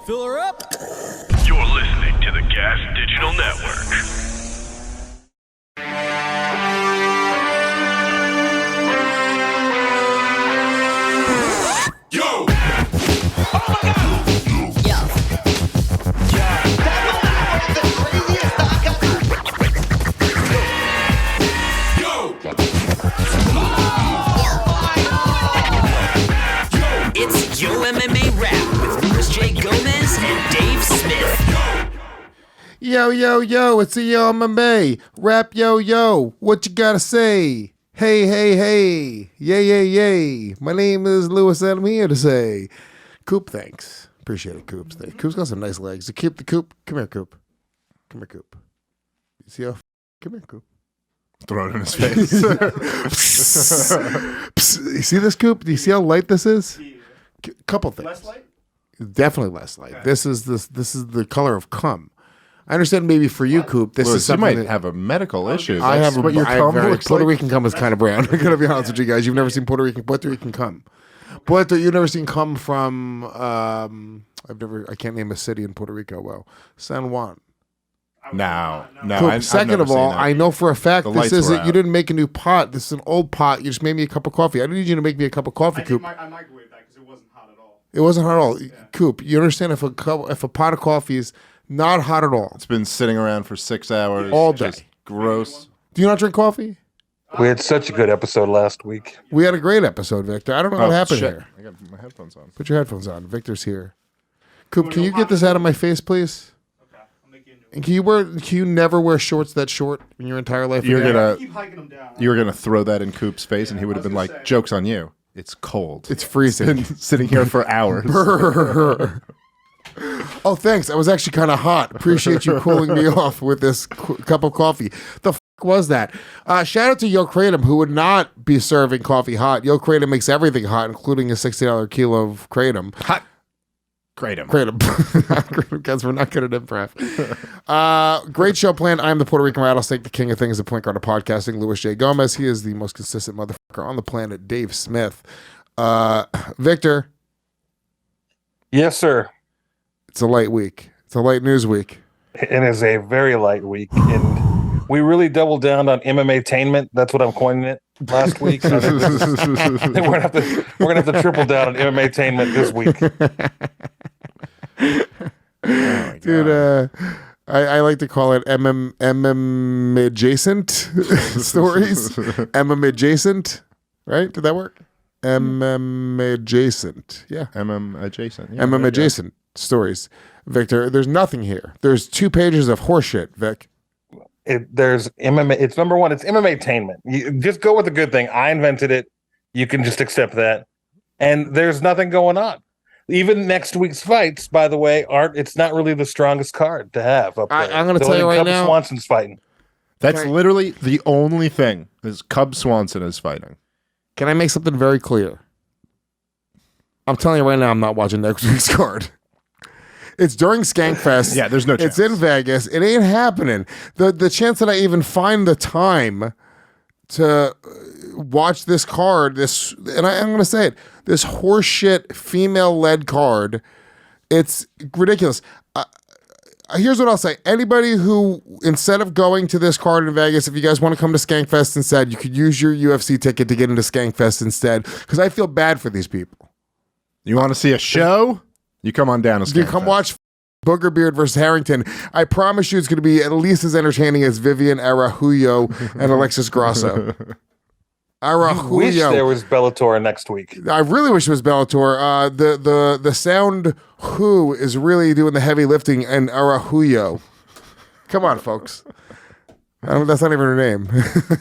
Fill her up. You're listening to the Gas Digital Network. Yo! Oh my God! Yo. It's Yo MMA Wrap with Louis J. Gomez and Dave Smith. Yo, yo, yo, it's the Yo MMA Wrap, yo, yo. What you gotta say? Hey, hey, hey. Yay, yay, yay. My name is Louis and I'm here to say, Coop, thanks. Appreciate it, Coop. Coop's got some nice legs. Keep the Coop. Come here, Coop. Come here, Coop. You see how? Come here, Coop. Throw it in his face. You see this, Coop? Do you see how light this is? Couple things. Less light? Definitely less light. Okay. This is the color of cum. I understand maybe for you, Coop, this Louis, is you something might that have a medical issue. I That's have. what your cum looks Puerto like. Rican cum is kind of brown. I gotta be honest with you guys. You've never seen Puerto Rican cum. You've never seen cum from. I can't name a city in Puerto Rico. Well, San Juan. No. Coop, I've second never of all, seen that. I know for a fact The this lights were isn't. You out. didn't make a new pot. This is an old pot. You just made me a cup of coffee. I didn't need you to make me a cup of coffee, Coop. I microwaved that because it wasn't hot at all. It wasn't hot at all. Coop, you understand if a pot of coffee is not hot at all, It's been sitting around for 6 hours. All day. Just gross. do you not drink coffee? We had such a good episode last week. We had a great episode, Victor. I don't know what happened shit. here. I got my headphones on. Put your headphones on. Victor's here. Coop, can you get this out of my face, please? Okay, I'll make you into it. And can you never wear shorts that short in your entire life? You're again? gonna Keep hiking them down. you were gonna throw that in Coop's face, and he would have I was been gonna like, say. "Joke's on you. It's cold. It's freezing. been sitting here for hours." Oh, thanks. I was actually kind of hot. Appreciate you cooling me off with this cup of coffee. The was that? Shout out to Yo Kratom, who would not be serving coffee hot. Yo Kratom makes everything hot, including a $60 kilo of Kratom. Hot. Kratom. Kratom, because we're not good at improv. Great show planned. I'm the Puerto Rican rattlesnake, the king of things, the point guard of podcasting, Louis J. Gomez. He is the most consistent motherfucker on the planet, Dave Smith. Victor, Yes, sir. it's a light week. It's a light news week. It is a very light week, and we really doubled down on MMAtainment. That's what I'm coining it last week. So we're gonna have to triple down on MMAtainment this week. Dude, I like to call it MM adjacent stories. MM adjacent, right? Did that work? MM adjacent. Yeah. MM adjacent. Yeah, MM there you go. adjacent stories. Victor, there's nothing here. There's 2 pages of horseshit, Vic. There's MMA. It's number one. It's MMAtainment. You just go with the good thing. I invented it. You can just accept that. And there's nothing going on. Even next week's fights, by the way, it's not really the strongest card to have up there. I'm gonna tell you right Cub now- Swanson's fighting. That's Okay. literally the only thing is Cub Swanson is fighting. Can I make something very clear? I'm telling you right now, I'm not watching next week's card. It's during Skankfest. Yeah, there's no It's chance. in Vegas. It ain't happening. The chance that I even find the time to watch this card, I'm going to say it, this horseshit female-led card, it's ridiculous. Here's what I'll say. Anybody who, instead of going to this card in Vegas, if you guys want to come to Skankfest instead, you could use your UFC ticket to get into Skankfest instead, because I feel bad for these people. You want to see a show? You come on down to You come watch Booger Beard versus Harrington. I promise you it's going to be at least as entertaining as Vivian Araújo and Alexis Grasso. Wish there Araújo. was Bellator next week. I really wish it was Bellator. The sound who is really doing the heavy lifting and Araújo. Come on, folks. That's not even her name.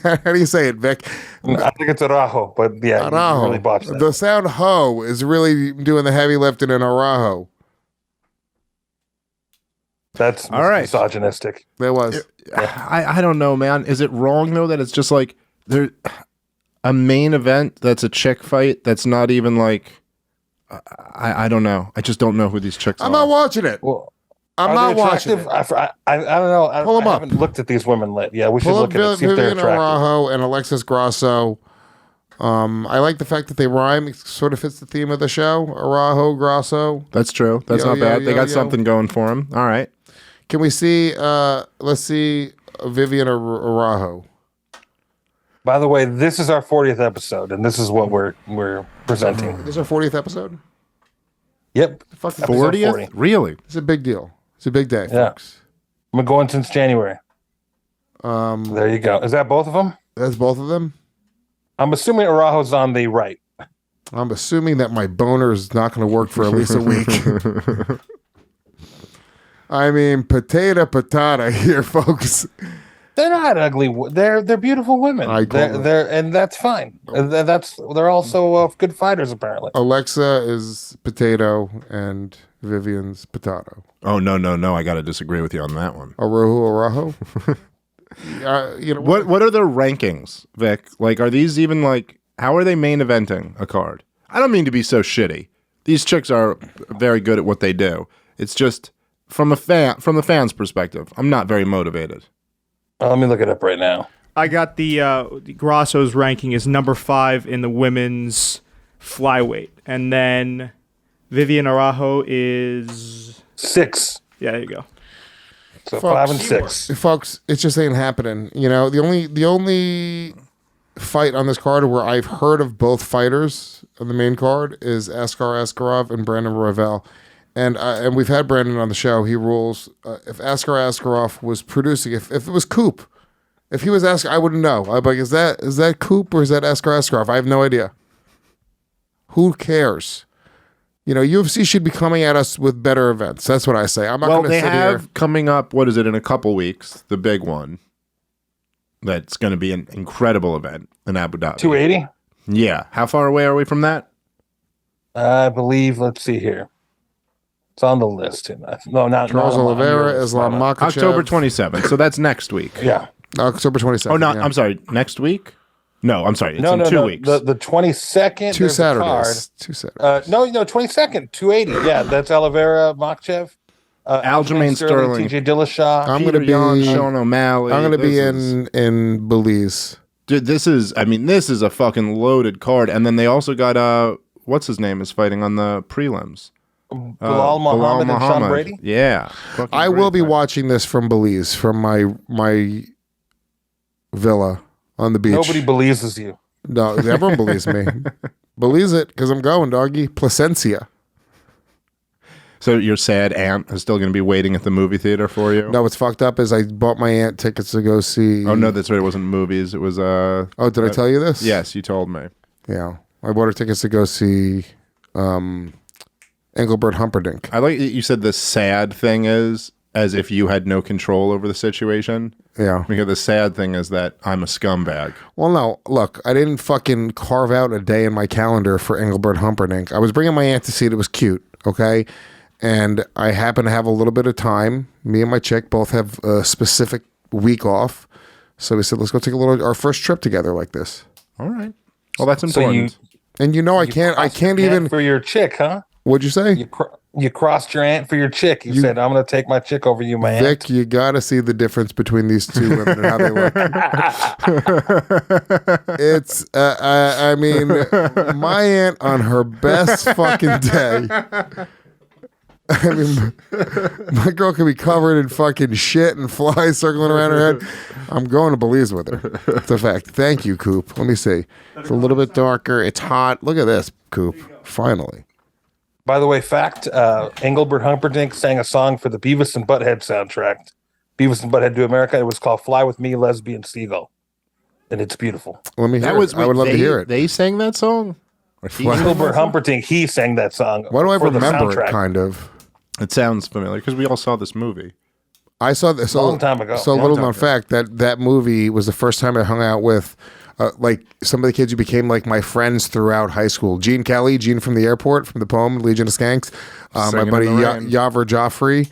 How do you say it, Vic? I think it's Araujo, but yeah, you Araujo. really botched that. The sound ho is really doing the heavy lifting in Araujo. That's All right. misogynistic. There was. I don't know, man. Is it wrong though that it's just like there a main event that's a chick fight that's not even like I don't know. I just don't know who these chicks I'm are. not watching it. Well, I'm are not they watching attractive? it. I don't know. Pull 'em I up. haven't looked at these women lit. Yeah, we should Pull up look at it. See if they're Vivian attractive. Araujo and Alexis Grasso. I like the fact that they rhyme. It sort of fits the theme of the show. Arajo, Grasso. That's true. That's Yo, not yo, bad. They yo, got yo. something going for them. All right. Can we see? Let's see Vivian Arajo. By the way, this is our 40th episode, and this is what we're presenting. This is our 40th episode. Yep. Fucking Episode 40th? 40. Really? It's a big deal. It's a big day, Yeah. folks. I've been going since January. There you go. Is that both of them? That's both of them. I'm assuming Arajo's on the right. I'm assuming that my boner is not going to work for at least a week. I mean, patata here, folks. They're not ugly. They're beautiful women. I call them. They're and that's fine. They're also good fighters apparently. Alexa is potato and Vivian's potato. Oh, no. I got to disagree with you on that one. Arajo. You know What are their rankings, Vic? Like, are these even like, how are they main eventing a card? I don't mean to be so shitty. These chicks are very good at what they do. It's just from the fans' perspective, I'm not very motivated. Let me look it up right now. I got the Grasso's ranking is number 5 in the women's flyweight, and then Vivian Arajo is 6. yeah. There you go. So Folks. 5 and 6. folks, it just ain't happening. You know, the only fight on this card where I've heard of both fighters on the main card is Askar Askarov and Brandon Royval. And we've had Brandon on the show. He rules. If Askar Askarov was producing, if it was Coop, if he was Askar, I wouldn't know. I'd be like, is that Coop or is that Askar Askarov? I have no idea. Who cares? You know, UFC should be coming at us with better events. That's what I say. I'm not Well, going to they sit have here. coming up, what is it, in a couple weeks, the big one. That's going to be an incredible event in Abu Dhabi. 280. Yeah. How far away are we from that? I believe. Let's see here. It's on the list. No, not Charles not on Oliveira, yours. Islam Makhachev. October 27th. So that's next week. Yeah. October 22nd. Oh, no, yeah. I'm sorry. Next week? No, I'm sorry. It's No, in no, 2 no. weeks. The 22nd. Two there's a card. Saturdays. 2 Saturdays. No, 22nd, 280. Yeah, that's Oliveira, Makhachev, Aljamain Sterling. TJ Dillashaw. I'm Peter going to Yan, be. Sean O'Malley. I'm going to be This is- in Belize. Dude, this is a fucking loaded card. And then they also got, what's his name is fighting on the prelims? Bilal Muhammad and Sean Brady. Yeah. Fucking I great will be fight. watching this from Belize, from my villa on the beach. Nobody believes you. No, everyone believes me. Believes it because I'm going, doggy. Placencia. So your sad aunt is still going to be waiting at the movie theater for you? No, what's fucked up is I bought my aunt tickets to go see. Oh, no, that's right. It wasn't movies. It was, Oh, did I tell you this? yes, you told me. Yeah. I bought her tickets to go see Engelbert Humperdinck. I like that you said the sad thing is as if you had no control over the situation. Yeah. Because the sad thing is that I'm a scumbag. Well, no, look, I didn't fucking carve out a day in my calendar for Engelbert Humperdinck. I was bringing my aunt to see it. It was cute, okay? And I happen to have a little bit of time. Me and my chick both have a specific week off. So we said, let's go take our first trip together like this. All right. Well, that's So important. And you know, I can't even, for your chick, huh? what'd you say? You crossed your aunt for your chick. You said, "I'm going to take my chick over you, my aunt." Vic, you got to see the difference between these two women and how they look. It's, I mean, my aunt on her best fucking day. I mean, my girl can be covered in fucking shit and flies circling around her head. I'm going to Belize with her. It's a fact. Thank you, Coop. Let me see. It's a little bit darker. It's hot. Look at this, Coop. Finally. By the way, fact: Engelbert Humperdinck sang a song for the Beavis and Butthead soundtrack. Beavis and Butthead Do America. It was called "Fly with Me, Lesbian Seagull," and it's beautiful. Let me hear it. I would love to hear it. They sang that song? Or he- Engelbert Humperdinck, he sang that song. Why do I for the remember it, soundtrack. kind of? It sounds familiar because we all saw this movie. I saw this A long time ago. So Long little time known ago. fact that movie was the first time I hung out with like some of the kids who became like my friends throughout high school. Gene Kelly, Gene from the airport, from the poem Legion of Skanks. My Singing buddy in the rain. Yaver Joffrey.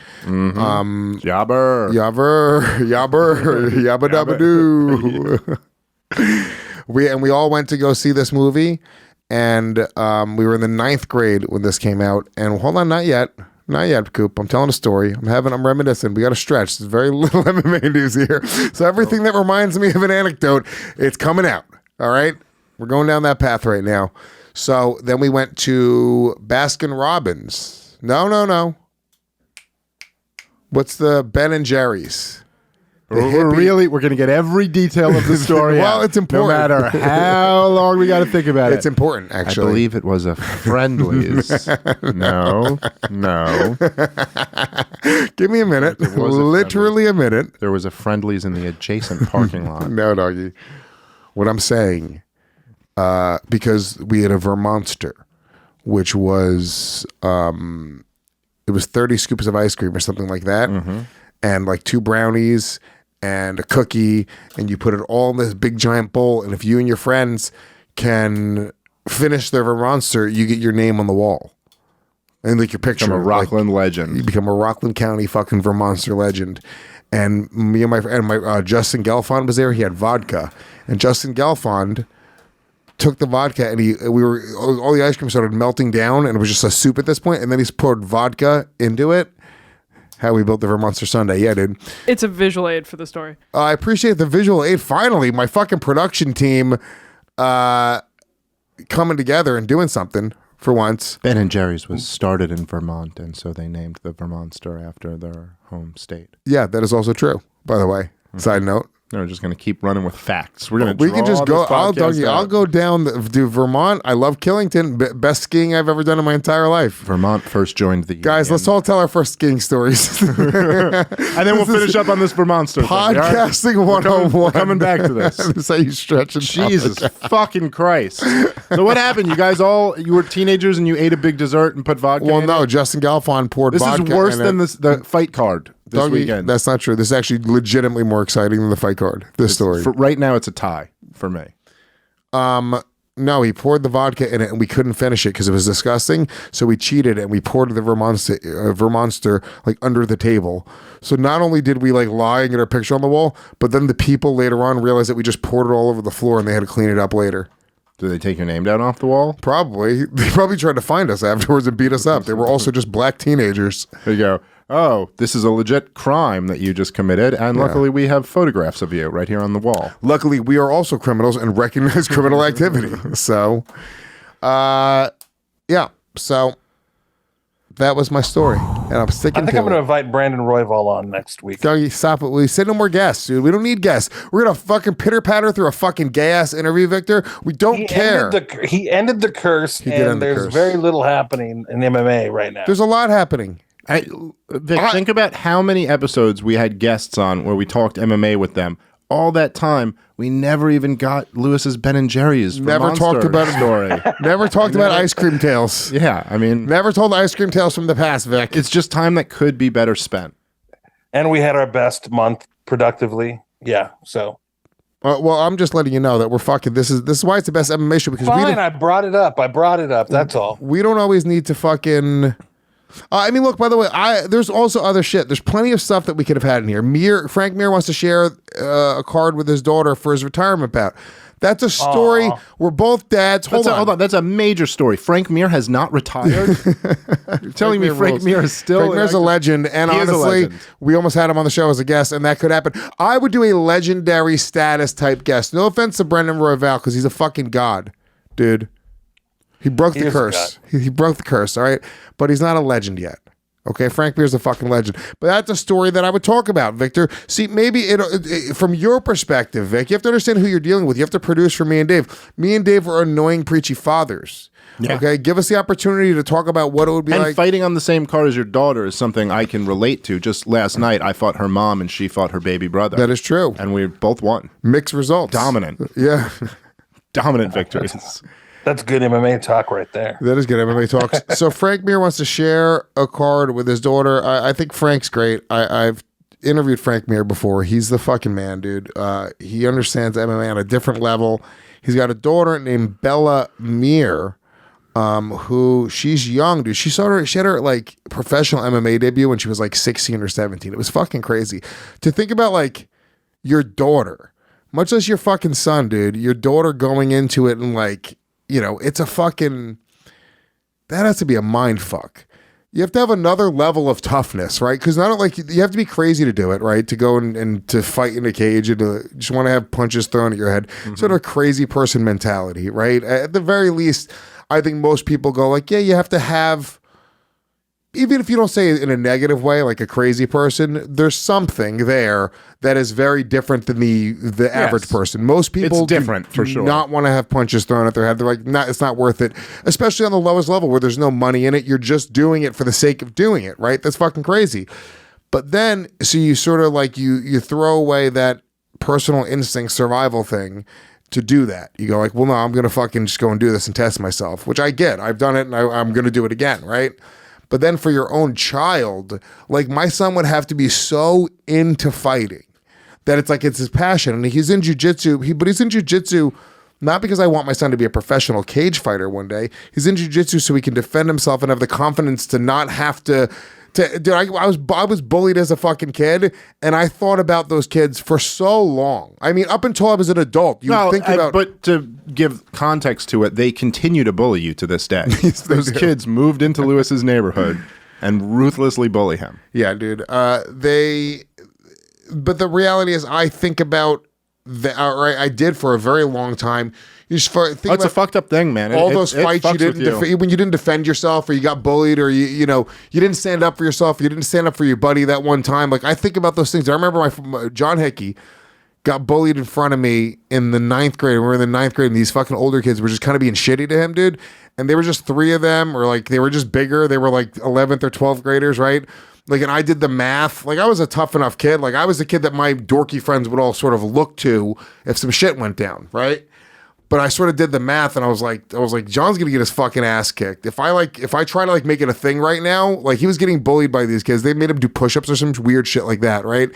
Jobber. Yabber, Yabba Dabba Doo. We all went to go see this movie, and we were in the 9th grade when this came out. And hold on, not yet, Coop. I'm telling a story. I'm reminiscing. We got to stretch. There's very little MMA news here, so everything that reminds me of an anecdote, it's coming out. All right. We're going down that path right now. So then we went to Baskin Robbins. No. What's the Ben and Jerry's? We're going to get every detail of the story. Well, out, it's important. no matter how long we got to think about it. It's important, actually. I believe it was a Friendly's. No. Give me a minute. Literally a minute. There was a Friendly's in the adjacent parking lot. No, doggy. What I'm saying, because we had a Vermonster, which was it was 30 scoops of ice cream or something like that, and like 2 brownies and a cookie, and you put it all in this big giant bowl, and if you and your friends can finish their Vermonster, you get your name on the wall. And like your picture. Become a Rockland legend. You become a Rockland County fucking Vermonster legend. And me and my Justin Gelfond was there. He had vodka. And Justin Gelfond took the vodka and all the ice cream started melting down and it was just a soup at this point. And then he's poured vodka into it. How we built the Vermonster Sundae. Yeah, dude. It's a visual aid for the story. I appreciate the visual aid. Finally, my fucking production team coming together and doing something for once. Ben and Jerry's was started in Vermont, and so they named the Vermonster after their home state. Yeah, that is also true, by the way. Side note. We're just going to keep running with facts. We can just go. I'll go down to Vermont. I love Killington. Best skiing I've ever done in my entire life. Vermont first joined the guys. Let's all tell our first skiing stories, and then we'll finish up on this Vermonster podcasting 101. We're coming back to this. This is how you stretch it. Jesus fucking Christ! So what happened? You guys you were teenagers and you ate a big dessert and put vodka. Well, in no. it? Justin Galfond poured vodka. This is worse than the fight card. This weekend. That's not true. This is actually legitimately more exciting than the fight card. Story. Right now, it's a tie for me. No, he poured the vodka in it, and we couldn't finish it because it was disgusting. So we cheated, and we poured the Vermonster like under the table. So not only did we like lie and get our picture on the wall, but then the people later on realized that we just poured it all over the floor, and they had to clean it up later. Did they take your name down off the wall? Probably. They probably tried to find us afterwards and beat us up. They were also just black teenagers. There you go. Oh, this is a legit crime that you just committed, and luckily we have photographs of you right here on the wall. Luckily, we are also criminals and recognize criminal activity. So, yeah. So, that was my story, and I'm sticking to it. I think I'm going to invite Brandon Royval on next week. Doggy, stop it. We said no more guests, dude. We don't need guests. We're going to fucking pitter-patter through a fucking gay-ass interview, Victor. We don't care. He ended the curse, and there's very little happening in MMA right now. There's a lot happening. Vic, think about how many episodes we had guests on where we talked MMA with them. All that time, we never even got Lewis's Ben and Jerry's. Never talked about story. Never talked about ice cream tales. Yeah, I mean, never told ice cream tales from the past, Vic. It's just time that could be better spent. And we had our best month productively. Yeah, so. Well, I'm just letting you know that we're fucking. This is why it's the best MMA show because fine. I brought it up. That's all. We don't always need to fucking. I mean, look, by the way, there's also other shit. There's plenty of stuff that we could have had in here. Frank Mir wants to share a card with his daughter for his retirement bout. That's a story. We're both dads. Hold on. That's a major story. Frank Mir has not retired. You're telling me Frank Mir is still... Frank Mir's a legend. And honestly, we almost had him on the show as a guest, and that could happen. I would do a legendary status type guest. No offense to Brendan Royval, because he's a fucking god, dude. He broke the curse. He broke the curse, all right? But he's not a legend yet. Okay, Frank Mir's a fucking legend. But that's a story that I would talk about, Victor. See, maybe from your perspective, Vic, you have to understand who you're dealing with. You have to produce for me and Dave. Me and Dave are annoying, preachy fathers. Yeah. Okay, give us the opportunity to talk about what it would be like. And fighting on the same card as your daughter is something I can relate to. Just last night, I fought her mom and she fought her baby brother. That is true. And we both won. Mixed results. Dominant. Yeah. Dominant victories. That's good MMA talk right there. That is good MMA talk. So Frank Mir wants to share a card with his daughter. I think Frank's great. I've interviewed Frank Mir before. He's the fucking man, dude. He understands MMA on a different level. He's got a daughter named Bella Mir, who she's young, dude. She had her like professional MMA debut when she was like 16 or 17. It was fucking crazy to think about, like, your daughter, much less your fucking son, dude. Your daughter going into it and like, you know, it's a fucking, that has to be a mind fuck. you have to have another level of toughness, right? Because not like you have to be crazy to do it, right? To go and to fight in a cage and to just want to have punches thrown at your head. Sort of a crazy person mentality, right? At the very least, I think most people go like, yeah, you have to have, even if you don't say it in a negative way, like a crazy person, there's something there that is very different than the average person. Most people It's different, for sure. not want to have punches thrown at their head. They're like, it's not worth it, especially on the lowest level where there's no money in it. You're just doing it for the sake of doing it, right? That's fucking crazy. But then, so you sort of like, you throw away that personal instinct survival thing to do that. You go like, well, no, I'm going to fucking just go and do this and test myself, which I get. I've done it and I'm going to do it again, right? But then for your own child, like my son would have to be so into fighting that it's like it's his passion. And he's in jujitsu, but he's in jujitsu not because I want my son to be a professional cage fighter one day. He's in jujitsu so he can defend himself and have the confidence to not have to. Dude, I was bullied as a fucking kid, and I thought about those kids for so long. I mean, up until I was an adult, but to give context to it, they continue to bully you to this day. Those kids moved into Lewis's neighborhood and ruthlessly bully him. Yeah, dude. But the reality is, I think about that. I did for a very long time. You just think it's a fucked up thing, man. All those fights you didn't when you didn't defend yourself, or you got bullied, or you didn't stand up for yourself, you didn't stand up for your buddy that one time. Like I think about those things. I remember my John Hickey got bullied in front of me in the 9th grade. We were in the 9th grade, and these fucking older kids were just kind of being shitty to him, dude. And they were just 3 of them, or like they were just bigger. They were like 11th or 12th graders, right? Like, and I did the math. Like, I was a tough enough kid. Like, I was the kid that my dorky friends would all sort of look to if some shit went down, right? But I sort of did the math, and I was like, John's gonna get his fucking ass kicked. If I try to like make it a thing right now, like he was getting bullied by these kids. They made him do push-ups or some weird shit like that, right?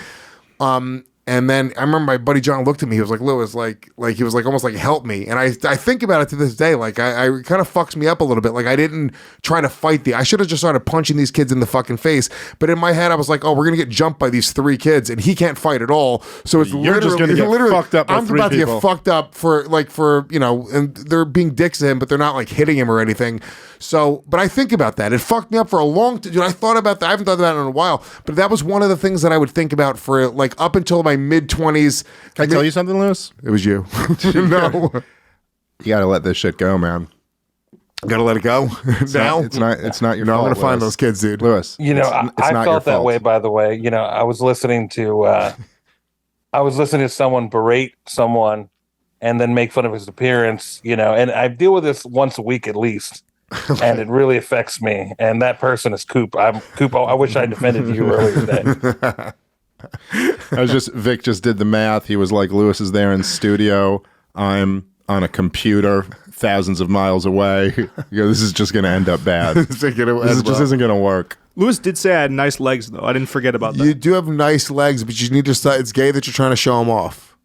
And then I remember my buddy John looked at me. He was like, Lewis, like he was like almost like help me. And I think about it to this day. Like I kind of fucks me up a little bit. Like I didn't try to fight I should have just started punching these kids in the fucking face. But in my head, I was like, oh, we're gonna get jumped by these 3 kids, and he can't fight at all. So it's You're just gonna get fucked up by I'm 3 about people. to get fucked up for and they're being dicks to him, but they're not like hitting him or anything. So, but I think about that. It fucked me up for a long time. Dude, I thought about that. I haven't thought about it in a while, but that was one of the things that I would think about for like up until my mid-20s. Can I tell you something, Lewis? It was you. No. You gotta let this shit go, man. Gotta let it go. Now? It's not your No, fault, I'm gonna find Lewis. those kids, dude. Lewis. You know, it's I not your felt that fault. way, by the way. You know, I was listening to someone berate someone and then make fun of his appearance, you know, and I deal with this once a week at least. And it really affects me. And that person is Coop. Coop, I wish I defended you earlier today. Vic just did the math. He was like, Lewis is there in studio. I'm on a computer thousands of miles away. You know, this is just going to end up bad. This just isn't going to work. Lewis did say I had nice legs, though. I didn't forget about that. You do have nice legs, but you need to start. It's gay that you're trying to show them off.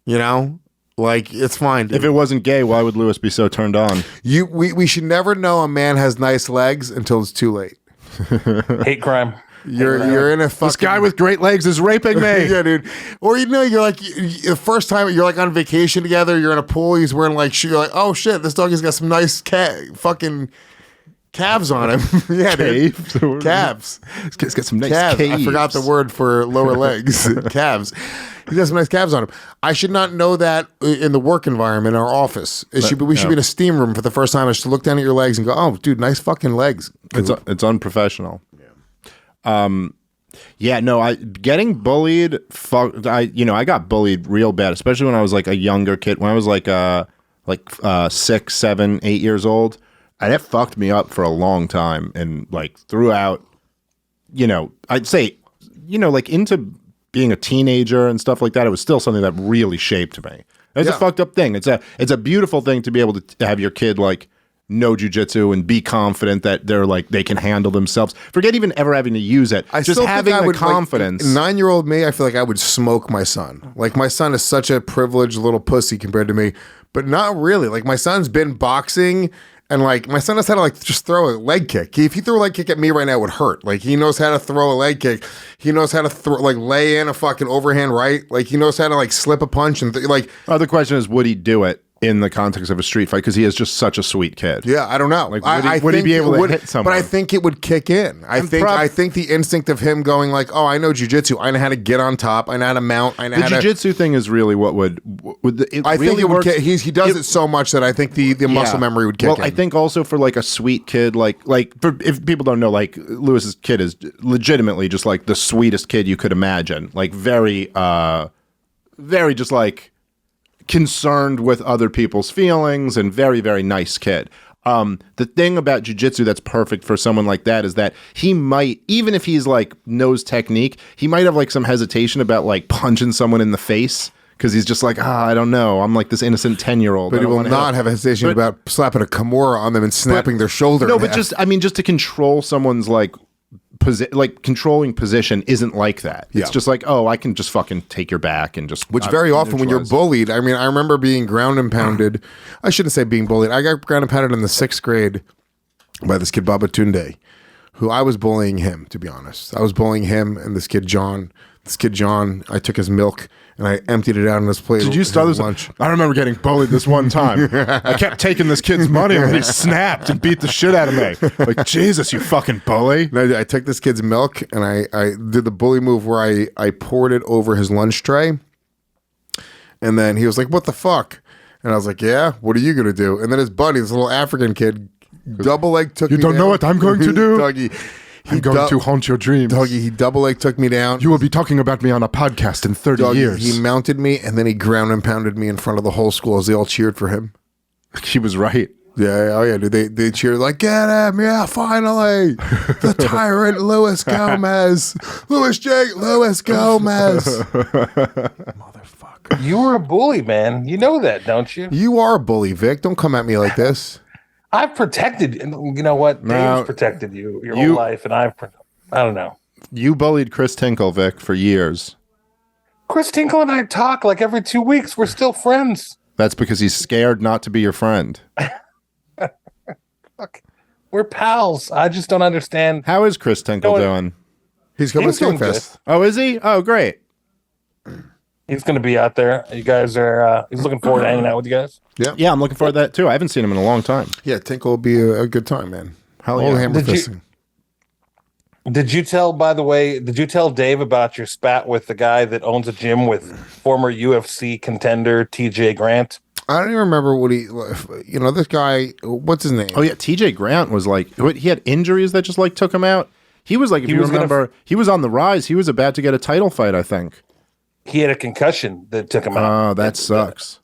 You know? Like, it's fine, dude. If it wasn't gay, why would Lewis be so turned on? We should never know a man has nice legs until it's too late. Hate crime. You're in a fucking... This guy with great legs is raping me. Yeah, dude. Or you're like the first time you're like on vacation together. You're in a pool. He's wearing like you're like, oh shit, this dog has got some nice fucking calves on him. Yeah, dude. Calves. He's got some nice calves. caves. I forgot the word for lower legs. Calves. He's got some nice calves on him. I should not know that in the work environment, our office. We should be in a steam room for the first time. I should look down at your legs and go, oh, dude, nice fucking legs. It's unprofessional. Getting bullied. I got bullied real bad, especially when I was like a younger kid. When I was like 6, 7, 8 years old, and it fucked me up for a long time. And like throughout, I'd say, like into being a teenager and stuff like that, it was still something that really shaped me. It's a fucked up thing. It's a beautiful thing to be able to have your kid like know jujitsu and be confident that they can handle themselves. Forget even ever having to use it. Just having the confidence. Like, 9-year-old me, I feel like I would smoke my son. Like my son is such a privileged little pussy compared to me, but not really. Like my son's been boxing. And like my son knows how to like just throw a leg kick. If he threw a leg kick at me right now, it would hurt. Like he knows how to throw a leg kick. He knows how to lay in a fucking overhand right. Like he knows how to like slip a punch and like. The question is, would he do it in the context of a street fight because he is just such a sweet kid. Yeah, I don't know. Like, would he be able to hit someone? But I think it would kick in. I think the instinct of him going like, oh, I know jujitsu. I know how to get on top. I know how to mount. I know how to. The jujitsu thing is really what would. I think it would. He does it so much that I think the muscle memory would kick in. Well, I think also for like a sweet kid, like if people don't know, like Lewis's kid is legitimately just like the sweetest kid you could imagine. Like very just like concerned with other people's feelings and very, very nice kid. The thing about jiu-jitsu that's perfect for someone like that is that he might, even if he's like knows technique, he might have like some hesitation about like punching someone in the face because he's just like, I don't know. I'm like this innocent 10-year-old. But he will not have hesitation about slapping a Kimura on them and snapping their shoulder. No, but just to control someone's like controlling position isn't like that. It's just like, I can just fucking take your back and just. Which very often when you're bullied, I mean, I remember being ground and pounded. I shouldn't say being bullied. I got ground and pounded in the 6th grade by this kid Baba Tunde, who I was bullying him. To be honest, I was bullying him and this kid John. I took his milk and I emptied it out in his plate. Did you start this lunch? I remember getting bullied this one time. I kept taking this kid's money and he snapped and beat the shit out of me. Like, Jesus, you fucking bully. And I took this kid's milk and I did the bully move where I poured it over his lunch tray. And then he was like, what the fuck? And I was like, yeah, what are you going to do? And then his buddy, this little African kid, double leg took me down. You don't know what I'm going to do? Dougie. I'm going to haunt your dreams. Dougie, he double leg took me down. You will be talking about me on a podcast in 30 years. He mounted me and then he ground and pounded me in front of the whole school as they all cheered for him. He was right. Yeah, oh yeah, dude. They cheered like, get him, yeah, finally. The tyrant Luis Gomez. Louis Gomez. Motherfucker. You were a bully, man. You know that, don't you? You are a bully, Vic. Don't come at me like this. I've protected, you know what? Dave's protected you your whole life, and I don't know. You bullied Chris Tinkle, Vic, for years. Chris Tinkle and I talk like every 2 weeks. We're still friends. That's because he's scared not to be your friend. Fuck. We're pals. I just don't understand. How is Chris Tinkle doing? He's coming to doing Skate. Oh, is he? Oh, great. He's going to be out there. You guys are, he's looking forward to hanging out with you guys. Yeah, I'm looking forward to that too. I haven't seen him in a long time. Yeah, Tinkle will be a good time, man. Hell All yeah. hammer fisting. Did you tell Dave about your spat with the guy that owns a gym with former UFC contender TJ Grant? I don't even remember what this guy, what's his name? Oh yeah, TJ Grant was like, he had injuries that just like took him out. He was like, if you remember, he was on the rise. He was about to get a title fight, I think. He had a concussion that took him out. Oh, that sucks.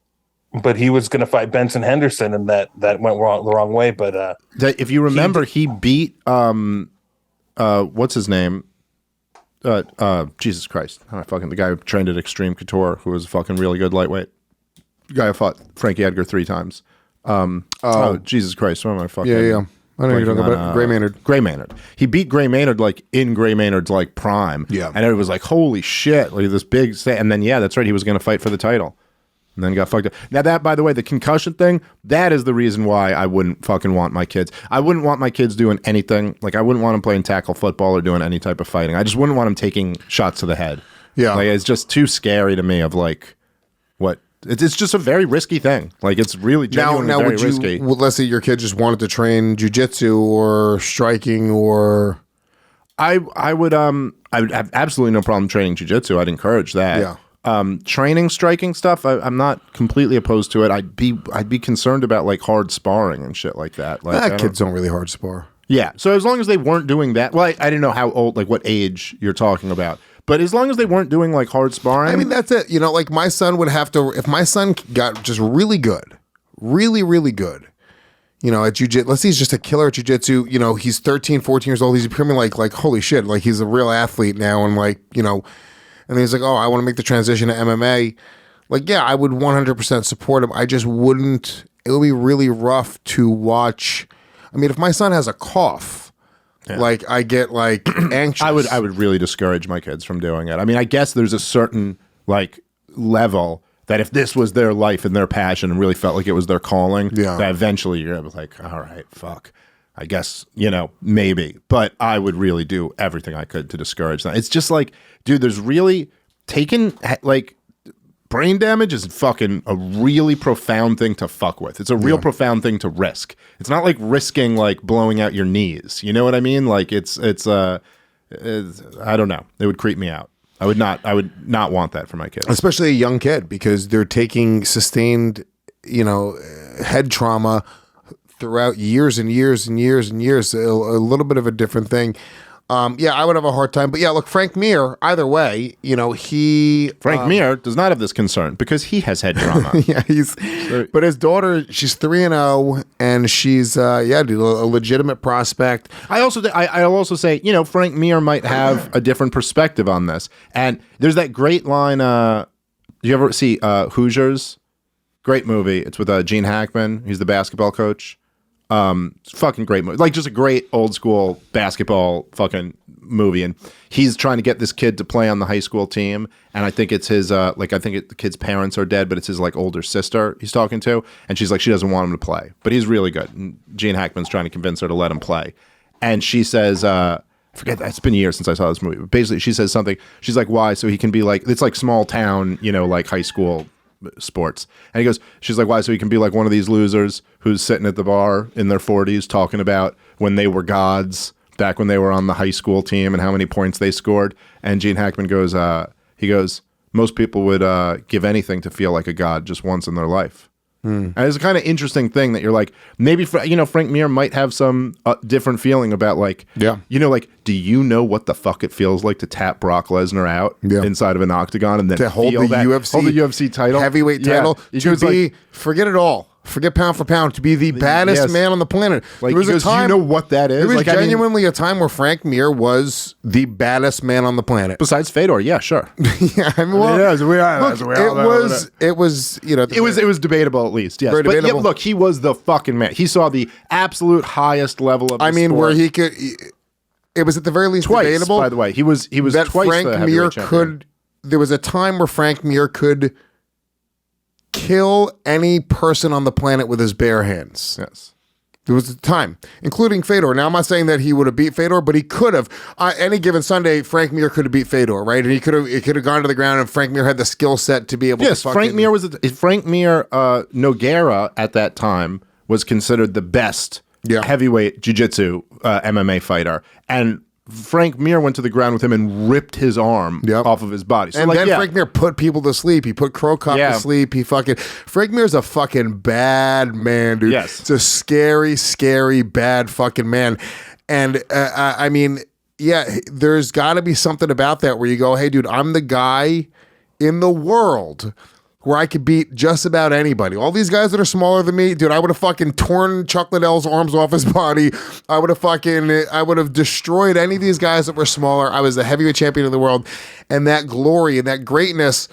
But he was going to fight Benson Henderson, and that went the wrong way. But if you remember, he beat what's his name? Jesus Christ! The guy who trained at Extreme Couture, who was a fucking really good lightweight. The guy who fought Frankie Edgar 3 times. Jesus Christ! What am I fucking? Yeah. I know you're talking about Gray Maynard. Gray Maynard. He beat Gray Maynard like in Gray Maynard's like prime. Yeah. And it was like, holy shit, like this big and then that's right, he was gonna fight for the title. And then got fucked up. Now that, by the way, the concussion thing, that is the reason why I wouldn't fucking want my kids. I wouldn't want my kids doing anything. Like I wouldn't want them playing tackle football or doing any type of fighting. I just wouldn't want them taking shots to the head. Yeah. Like it's just too scary to me of like what it's just a very risky thing. Like it's really genuinely very risky. Let's say your kid just wanted to train jiu-jitsu or striking or I would have absolutely no problem training jiu-jitsu. I'd encourage that. Yeah. Training striking stuff, I'm not completely opposed to it. I'd be concerned about like hard sparring and shit like that. Like kids don't really hard spar. Yeah. So as long as they weren't doing that, well, I didn't know how old, like what age you're talking about. But as long as they weren't doing like hard sparring. I mean, that's it. You know, like my son would have to, if my son got just really good, really, really good, you know, at jiu-jitsu, let's say he's just a killer at jiu-jitsu, you know, he's 13, 14 years old, he's becoming like holy shit, like he's a real athlete now and like, you know, and he's like, oh, I want to make the transition to MMA. Like, yeah, I would 100% support him. I just wouldn't, it would be really rough to watch. I mean, if my son has a cough, like I get like anxious. I would really discourage my kids from doing it. I mean, I guess there's a certain like level that if this was their life and their passion and really felt like it was their calling, that eventually you're gonna be like, all right, fuck. I guess, you know, maybe. But I would really do everything I could to discourage that. It's just like, dude, there's really brain damage is fucking a really profound thing to fuck with. It's a real profound thing to risk. It's not like risking like blowing out your knees. You know what I mean? Like it's I don't know. It would creep me out. I would not want that for my kids. Especially a young kid, because they're taking sustained, head trauma throughout years and years and years and years. A little bit of a different thing. I would have a hard time. But yeah, look, Frank Mir, either way, Frank Mir does not have this concern because he has head trauma. But his daughter, she's 3-0, and she's a legitimate prospect. I'll also say, Frank Mir might have a different perspective on this. And there's that great line. Do you ever see Hoosiers? Great movie. It's with Gene Hackman. He's the basketball coach. Fucking great movie. Like just a great old school basketball fucking movie. And he's trying to get this kid to play on the high school team. And I think it's his, the kid's parents are dead, but it's his like older sister he's talking to. And she's like, she doesn't want him to play, but he's really good. And Gene Hackman's trying to convince her to let him play. And she says, forget that. It's been years since I saw this movie. But basically she says something. She's like, why? So he can be like, it's like small town, like high school sports. And she's like, why? So he can be like one of these losers who's sitting at the bar in their 40s talking about when they were gods back when they were on the high school team and how many points they scored. And Gene Hackman goes, most people would give anything to feel like a god just once in their life. And it's a kind of interesting thing that you're like, maybe, Frank Mir might have some different feeling about like, do you know what the fuck it feels like to tap Brock Lesnar out inside of an octagon and then to hold the UFC title, heavyweight title, to be, forget it all. Forget pound for pound, to be the baddest man on the planet. Like, there was a time, you know what that is? There was genuinely a time where Frank Mir was the baddest man on the planet. Besides Fedor, yeah, sure. It was debatable at least, yes. Very but debatable. Look, he was the fucking man. He saw the absolute highest level of the sport. where he could... It was at the very least twice, debatable. By the way, he was that twice Frank the Mir champion. could... There was a time where Frank Mir could kill any person on the planet with his bare hands. Yes. There was a time, including Fedor. Now, I'm not saying that he would have beat Fedor, but he could have. Any given Sunday, Frank Mir could have beat Fedor, right? And he could have gone to the ground, and Frank Mir had the skill set to be able to. Yes, Frank Mir Nogueira at that time was considered the best heavyweight jiu-jitsu MMA fighter, and Frank Mir went to the ground with him and ripped his arm off of his body. So Frank Mir put people to sleep. He put Crow Cop to sleep. Frank Mir's a fucking bad man, dude. Yes. It's a scary, scary, bad fucking man. And there's got to be something about that where you go, hey, dude, I'm the guy in the world where I could beat just about anybody. All these guys that are smaller than me, dude, I would have fucking torn Chuck Liddell's arms off his body. I would have destroyed any of these guys that were smaller. I was the heavyweight champion of the world. And that glory and that greatness,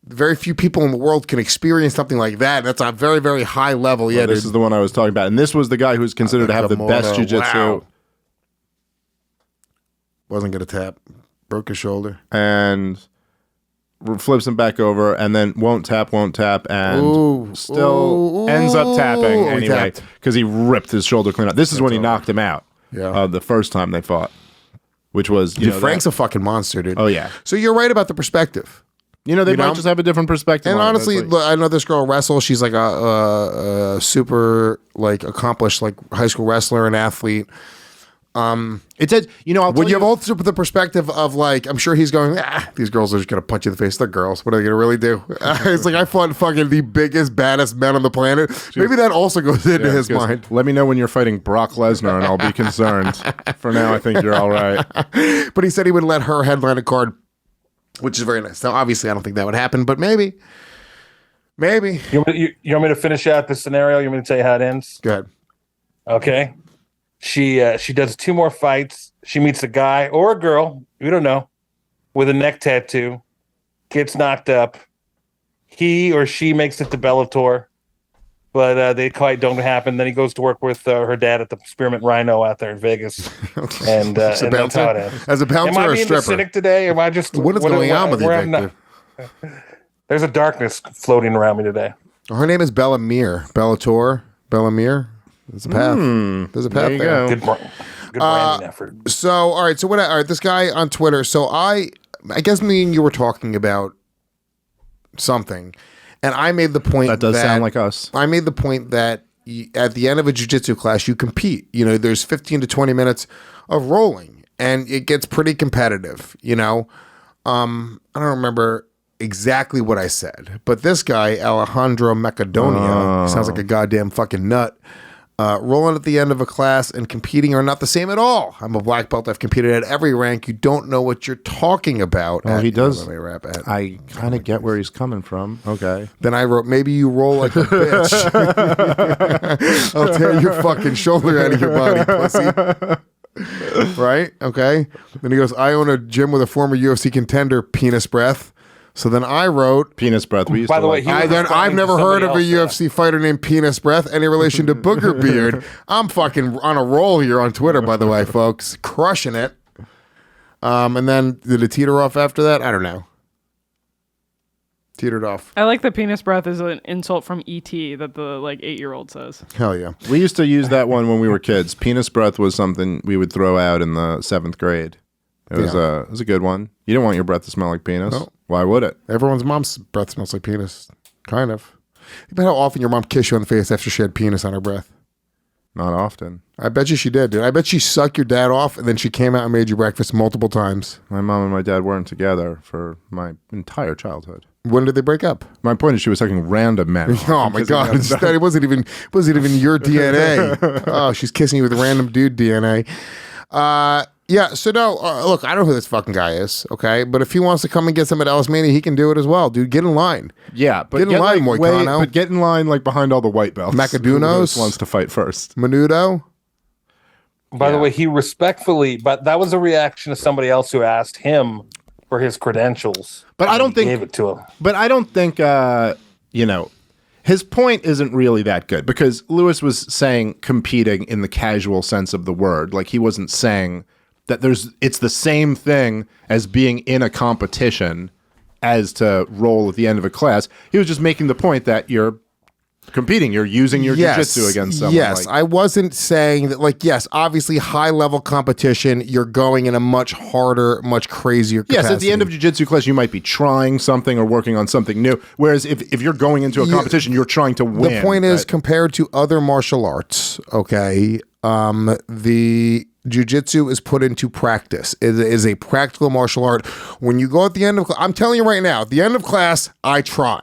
very few people in the world can experience something like that. That's a very, very high level. This is the one I was talking about. And this was the guy who's considered to have the best jiu-jitsu. Wow. Wasn't going to tap. Broke his shoulder. And flips him back over and then won't tap, and still ends up tapping anyway because he ripped his shoulder clean out. This is when he knocked him out the first time they fought, which was... Frank's a fucking monster, dude. Oh, yeah. So you're right about the perspective. They might just have a different perspective. And honestly, look, I know this girl wrestles. She's like a super like accomplished like high school wrestler and athlete. It said, when you have also the perspective of like, I'm sure he's going, these girls are just gonna punch you in the face. They're girls. What are they gonna really do? It's like I fought fucking the biggest, baddest men on the planet. Maybe that also goes into his mind. Let me know when you're fighting Brock Lesnar, and I'll be concerned. For now, I think you're all right. But he said he would let her headline a card, which is very nice. Now, obviously, I don't think that would happen, but maybe. You want me to finish out the scenario? You want me to tell you how it ends? Go ahead. Okay. She does 2 more fights. She meets a guy or a girl, we don't know, with a neck tattoo, gets knocked up. He or she makes it to Bellator, but they quite don't happen. Then he goes to work with her dad at the Spearmint Rhino out there in Vegas, and that's how it ends. As a bouncer Am I or a being stripper? cynic today? Or am I just what is going on with you, Victor? There's a darkness floating around me today. Her name is Bella Mir. Bellator. Bella Mir. There's a path. There's a path there. Good branding effort. So, all right. So, all right. This guy on Twitter. So, I guess me and you were talking about something. And I made the point That does sound like us. I made the point that at the end of a jiu-jitsu class, you compete. You know, there's 15 to 20 minutes of rolling, and it gets pretty competitive, you know. I don't remember exactly what I said, but this guy, Alejandro Macedonia, sounds like a goddamn fucking nut. Rolling at the end of a class and competing are not the same at all. I'm a black belt. I've competed at every rank. You don't know what you're talking about. Oh, he does. MMA Wrap at. I kind of get where he's coming from. Okay. Then I wrote, maybe you roll like a bitch. I'll tear your fucking shoulder out of your body, pussy. Right? Okay. Then he goes, I own a gym with a former UFC contender, penis breath. So then I wrote, Penis breath. We used By to the way, like- he was I've never heard of a somebody else UFC fighter named Penis Breath. Any relation to Booger Beard? I'm fucking on a roll here on Twitter, by the way, folks. Crushing it. And then did it teeter off after that? I don't know. Teetered off. I like the penis breath is an insult from E.T. that the 8-year-old says. Hell yeah. we used to use that one when we were kids. Penis breath was something we would throw out in the 7th grade. It was a good one. You didn't want your breath to smell like penis. No. Why would it? Everyone's mom's breath smells like penis. Kind of. But how often your mom kissed you on the face after she had penis on her breath? Not often. I bet you she did, dude. I bet she sucked your dad off and then she came out and made you breakfast multiple times. My mom and my dad weren't together for my entire childhood. When did they break up? My point is she was sucking random men. Oh my god! It wasn't even your DNA. Oh, she's kissing you with random dude DNA. Yeah. So no, look, I don't know who this fucking guy is. Okay, but if he wants to come and get some at Alice Mania, he can do it as well, dude. Get in line. Yeah, but Get in line, Moicano. But get in line like behind all the white belts. Macadunos? Who wants to fight first? Menudo. By the way, he respectfully, but that was a reaction to somebody else who asked him for his credentials. But I don't He think gave it to him. But I don't think his point isn't really that good because Lewis was saying competing in the casual sense of the word. Like he wasn't saying that it's the same thing as being in a competition as to roll at the end of a class. He was just making the point that you're competing. You're using your jiu-jitsu against someone. Yes, I wasn't saying that. Like, yes, obviously, high level competition. You're going in a much harder, much crazier. Capacity. Yes, at the end of jiu-jitsu class, you might be trying something or working on something new. Whereas if you're going into a competition, you're trying to win. The point is, compared to other martial arts, okay, the jiu-jitsu is put into practice. It is a practical martial art. When you go at the end of, I'm telling you right now, at the end of class, I try.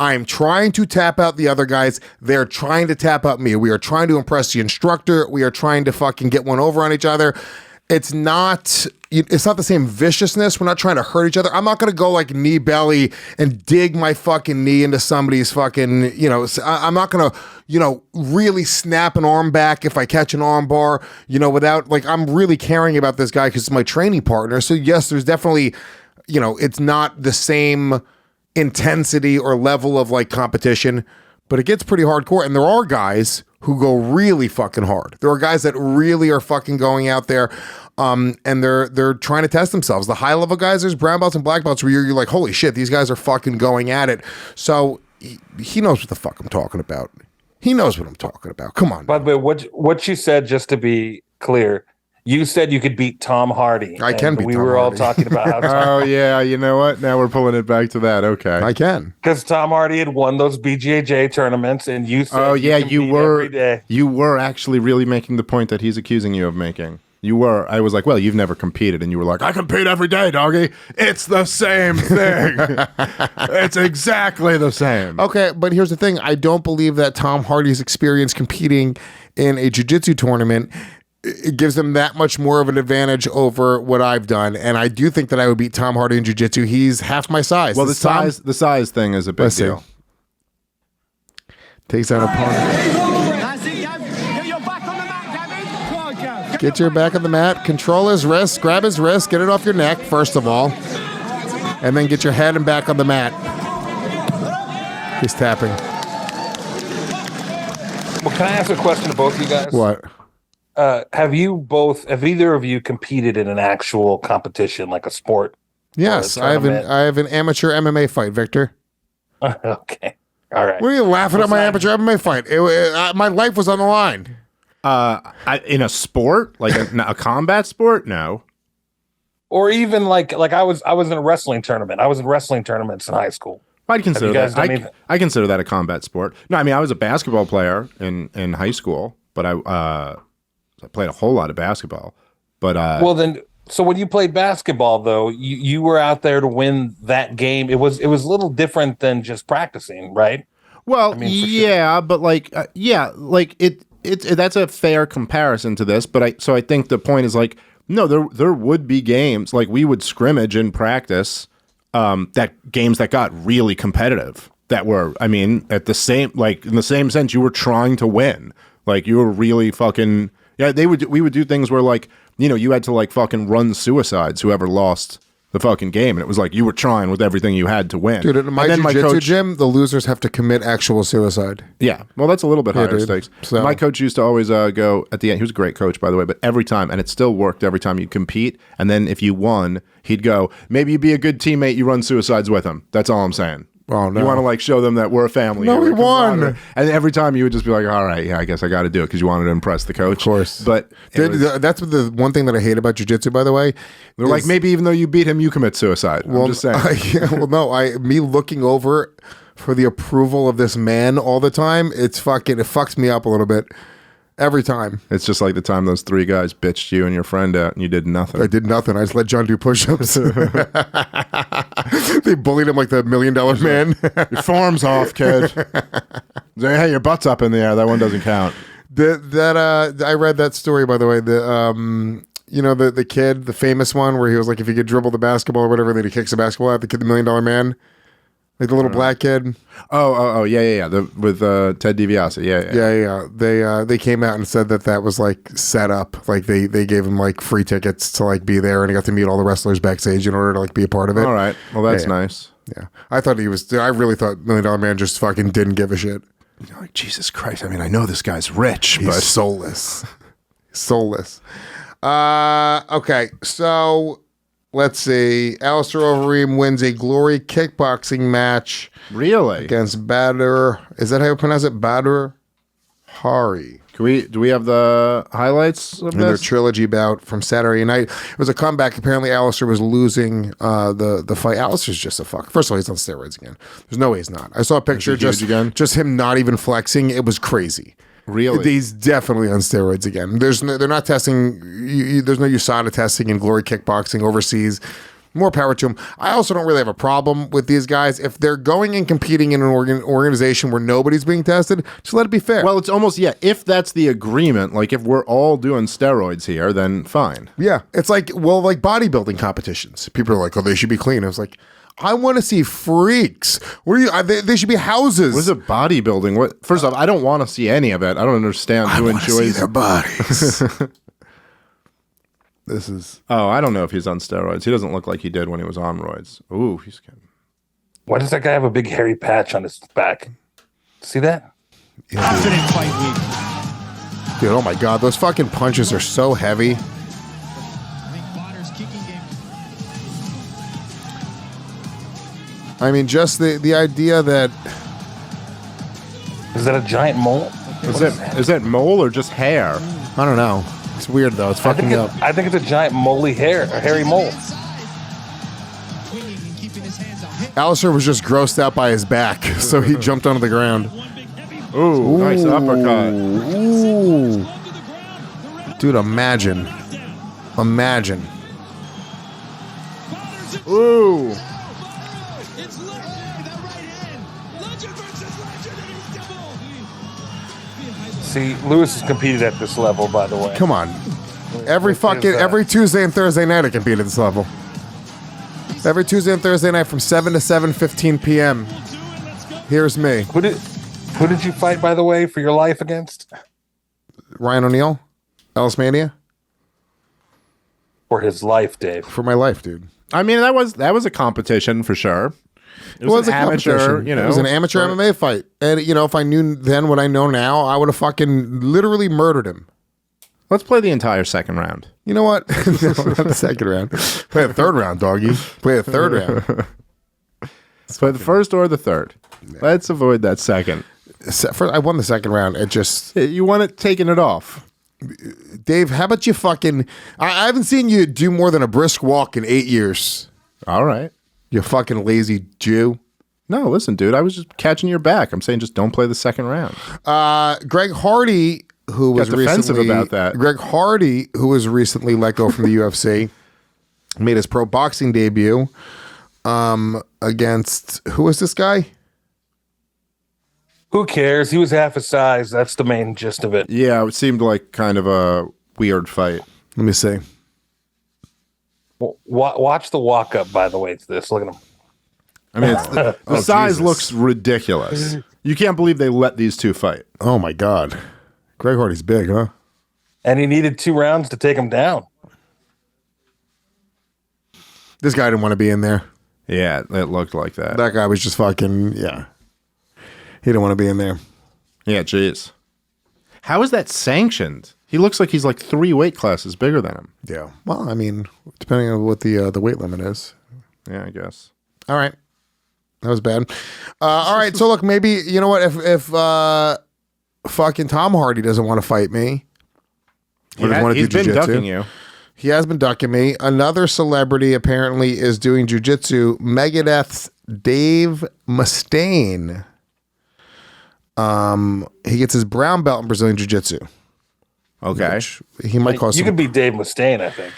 I am trying to tap out the other guys. They're trying to tap out me. We are trying to impress the instructor. We are trying to fucking get one over on each other. It's not the same viciousness. We're not trying to hurt each other. I'm not going to go like knee belly and dig my fucking knee into somebody's fucking, I'm not going to, really snap an arm back if I catch an arm bar, without like, I'm really caring about this guy because it's my training partner. So yes, there's definitely, it's not the same intensity or level of like competition, but it gets pretty hardcore. And there are guys who go really fucking hard. There are guys that really are fucking going out there, and they're trying to test themselves. The high level guys, there's brown belts and black belts where you're like, holy shit, these guys are fucking going at it. So he knows what the fuck I'm talking about. He knows what I'm talking about. Come on. By the way, what you said, just to be clear, you said you could beat Tom Hardy. I can beat We Tom were all Hardy. talking about how Oh yeah, you know what? Now we're pulling it back to that. Okay. I can. because Tom Hardy had won those BJJ tournaments, and you said, Oh yeah, can you beat were. every day. You were actually really making the point that he's accusing you of making. You were. I was like, well, you've never competed, and you were like, I compete every day, doggy. It's the same thing. It's exactly the same. Okay, but here's the thing. I don't believe that Tom Hardy's experience competing in a jiu-jitsu tournament, it gives them that much more of an advantage over what I've done. And I do think that I would beat Tom Hardy in jiu-jitsu. He's half my size. Well, This the size thing is a big Let's see. deal. Takes out opponent. Get your back on the mat. Control his wrist. Grab his wrist. Get it off your neck, first of all. And then get your head and back on the mat. He's tapping. Well, can I ask a question to both of you guys? What? Have either of you competed in an actual competition, like a sport? Yes, Or a I have tournament? an amateur MMA fight, Victor. Okay. All right. What are you laughing at my amateur MMA fight? My life was on the line. In a sport, like a combat sport, no. Or even like I was in a wrestling tournament. I was in wrestling tournaments in high school. I'd consider you guys that. done anything? I consider that a combat sport. No, I mean I was a basketball player in high school, but I played a whole lot of basketball. But Well, then, so when you played basketball, though, you were out there to win that game. It was a little different than just practicing, right? well, mean, for sure. yeah, but like that's a fair comparison to this. But I think the point is like no, there would be games like we would scrimmage in practice. That games that got really competitive that were, I mean, at the same, like in the same sense, you were trying to win. Like you were really fucking, yeah, we would do things where like, you know, you had to like fucking run suicides, whoever lost the fucking game. And it was like, you were trying with everything you had to win. Dude, at my jiu-jitsu gym, the losers have to commit actual suicide. Yeah. Well, that's a little bit higher dude. stakes. So- My coach used to always go at the end. He was a great coach, by the way, but every time, and it still worked every time you compete. And then if you won, he'd go, maybe you be a good teammate, you run suicides with him. That's all I'm saying. Oh, no. You want to like show them that we're a family. No, here, we we're camaraderie. won. And every time you would just be like, all right, yeah, I guess I got to do it because you wanted to impress the coach. Of course. But That's the one thing that I hate about jiu-jitsu, by the way. they're like, maybe even though you beat him, you commit suicide. I'm just saying. Me looking over for the approval of this man all the time, it fucks me up a little bit every time. It's just like the time those three guys bitched you and your friend out and you did nothing. I did nothing. I just let John do push-ups. They bullied him like the $1 Million Man. Your form's off, kid. Hey, your butt's up in the air. That one doesn't count. I read that story, by the way. The kid, the famous one, where he was like, if he could dribble the basketball or whatever, then he kicks the basketball out. The kid, the $1 Million Man, like the little black kid. Yeah. With Ted DiBiase. Yeah. They came out and said that was like set up. Like they gave him like free tickets to like be there, and he got to meet all the wrestlers backstage in order to like be a part of it. All right. Well, that's nice. Yeah. I really thought $1 Million Man just fucking didn't give a shit. You're like, Jesus Christ. I mean, I know this guy's rich, He's but soulless. Soulless. Okay, so let's see. Alistair Overeem wins a glory kickboxing match really? against Badr. Is that how you pronounce it? Badr Hari. Do we have the highlights of In their this? trilogy bout from Saturday night. It was a comeback. Apparently, Alistair was losing the fight. Alistair's just a fuck. First of all, he's on steroids again. There's no way he's not. I saw a picture just him not even flexing. It was crazy. Really? He's definitely on steroids again. They're not testing. There's no USADA testing in glory kickboxing overseas. More power to him. I also don't really have a problem with these guys. If they're going and competing in an organization where nobody's being tested, just let it be fair. Well, it's almost, if that's the agreement, like if we're all doing steroids here, then fine. Yeah. It's like bodybuilding competitions. People are like, oh, they should be clean. I was like, I want to see freaks. What are you? They should be houses. What is it, bodybuilding? What? First off, I don't want to see any of it. I don't understand who enjoys see their bodies. This is. Oh, I don't know if he's on steroids. He doesn't look like he did when he was on roids. Ooh, he's getting. Why does that guy have a big hairy patch on his back? See that? Confident fight week. Dude, oh my God. Those fucking punches are so heavy. I think Bonner's kicking game. I mean, just the idea that. Is that a giant mole? Is that mole or just hair? I don't know. It's weird, though. It's fucking me up. I think it's a giant moley hair, a hairy mole. Alistair was just grossed out by his back, so he jumped onto the ground. Ooh, nice uppercut. Ooh. Dude, imagine. Ooh. See, Lewis has competed at this level, by the way. Come on. Every Tuesday and Thursday night I compete at this level. Every Tuesday and Thursday night from 7 to 7:15 p.m. Here's me. Who did you fight, by the way, for your life against? Ryan O'Neal, Ellis Mania. For his life, Dave. For my life, dude. I mean, that was a competition for sure. It was an amateur, competition. It was an amateur MMA fight. And, if I knew then what I know now, I would have fucking literally murdered him. Let's play the entire second round. You know what? No, not the second round. Play the third round, doggy. Play the third round. Play the first or the third. Yeah. Let's avoid that second. I won the second round. It just... You want it taking it off. Dave, how about you fucking... I haven't seen you do more than a brisk walk in 8 years. All right. You fucking lazy Jew. No, listen, dude. I was just catching your back. I'm saying just don't play the second round. Greg Hardy, who was Got defensive recently about that. Greg Hardy, who was recently let go from the UFC, made his pro boxing debut against who was this guy? Who cares? He was half his size. That's the main gist of it. Yeah, it seemed like kind of a weird fight. Let me see. Watch the walk up. By the way, to this. Look at him. I mean, the size looks ridiculous. You can't believe they let these two fight. Oh my God, Greg Hardy's big, huh? And he needed 2 rounds to take him down. This guy didn't want to be in there. Yeah, it looked like that. That guy was just fucking, yeah. He didn't want to be in there. Yeah, jeez. How is that sanctioned? He looks like he's like 3 weight classes bigger than him. Yeah. Well, I mean, depending on what the weight limit is. Yeah, I guess. All right. That was bad. All right. So look, maybe, you know what? If fucking Tom Hardy doesn't want to fight me, or doesn't want to He's do been jujitsu, ducking you. he has been ducking me. Another celebrity apparently is doing jujitsu. Megadeth's Dave Mustaine. He gets his brown belt in Brazilian jiu-jitsu. Okay. He might cost You him. could be Dave Mustaine, I think.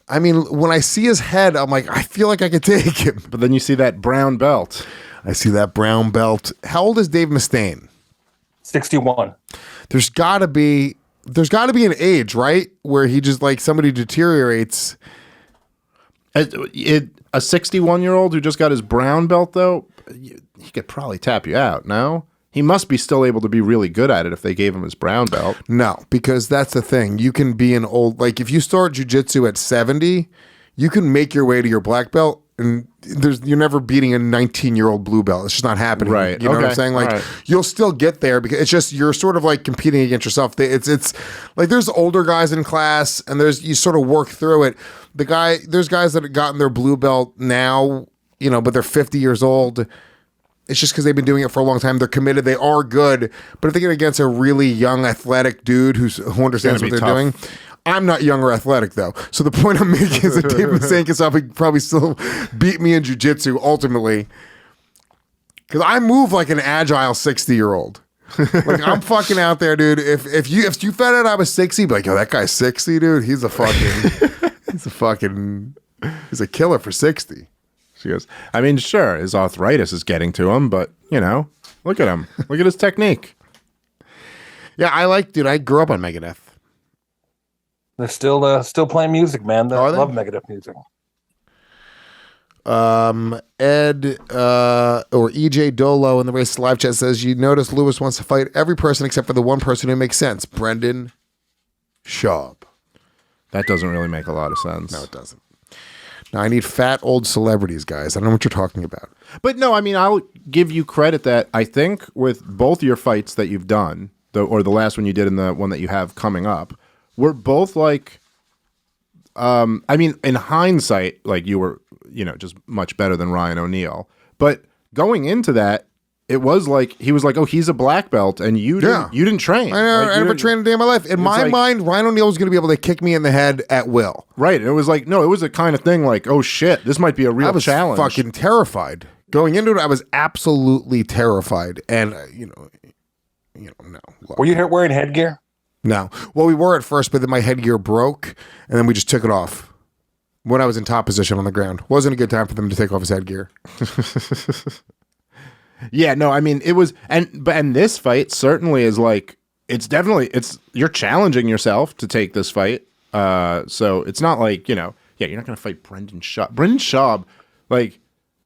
I mean, when I see his head, I'm like, I feel like I could take him. But then you see that brown belt. I see that brown belt. How old is Dave Mustaine? 61. There's got to be an age, right, where he just like somebody deteriorates. A 61-year-old who just got his brown belt, though, he could probably tap you out, no? He must be still able to be really good at it if they gave him his brown belt. No, because that's the thing. You can be an old, like if you start jujitsu at 70, you can make your way to your black belt, and you're never beating a 19-year-old blue belt. It's just not happening. Right. You know what I'm Okay. saying? Like All right. you'll still get there because it's just you're sort of like competing against yourself. It's like there's older guys in class, and you sort of work through it. There's guys that have gotten their blue belt now, you know, but they're 50 years old. It's just because they've been doing it for a long time. They're committed. They are good. But if they get against a really young, athletic dude who understands what they're doing, I'm not young or athletic, though. So the point I'm making is that Dave Mustaine can probably still beat me in jiu-jitsu ultimately. Because I move like an agile 60-year-old. Like I'm fucking out there, dude. If you found out I was 60, be like, yo, that guy's 60, dude. He's a killer for 60. She goes, I mean, sure, his arthritis is getting to him, but, you know, look at him. Look at his technique. Yeah, I grew up on Megadeth. They're still playing music, man. I Are they? love Megadeth music. Ed or EJ Dolo in the Race live chat says, you notice Lewis wants to fight every person except for the one person who makes sense, Brendan Schaub. That doesn't really make a lot of sense. No, it doesn't. Now, I need fat old celebrities, guys. I don't know what you're talking about. But no, I mean, I'll give you credit that I think with both your fights that you've done, or the last one you did and the one that you have coming up, we're both like, I mean, in hindsight, like you were, you know, just much better than Ryan O'Neal. But going into that, it was like, he was like, oh, he's a black belt, and you didn't train. I never trained a day in my life. In my mind, Ryan O'Neal was going to be able to kick me in the head at will. Right. And it was like, no, it was the kind of thing like, oh shit, this might be a real challenge. I was fucking terrified. Going into it, I was absolutely terrified. And, no. Look. Were you wearing headgear? No. Well, we were at first, but then my headgear broke, and then we just took it off when I was in top position on the ground. Wasn't a good time for them to take off his headgear. Yeah, no, I mean, it was, and this fight certainly is like, you're challenging yourself to take this fight. So it's not like, you're not going to fight Brendan Schaub. Brendan Schaub, like,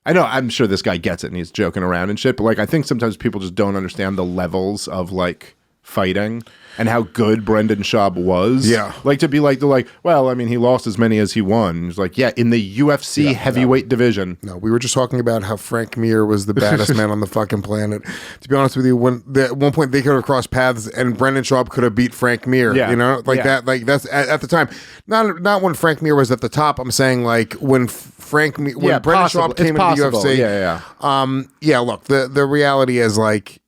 I know, I'm sure this guy gets it and he's joking around and shit, but like, I think sometimes people just don't understand the levels of like fighting and how good Brendan Schaub was. Yeah. Like to be like, they're like, well, I mean, he lost as many as he won. It's like, yeah, in the UFC heavyweight division. No, we were just talking about how Frank Mir was the baddest man on the fucking planet. To be honest with you, at one point they could have crossed paths and Brendan Schaub could have beat Frank Mir. Yeah. You know, like that. Like that's at the time. Not when Frank Mir was at the top. I'm saying like when Brendan Schaub came into the UFC. Yeah. Look, the reality is like,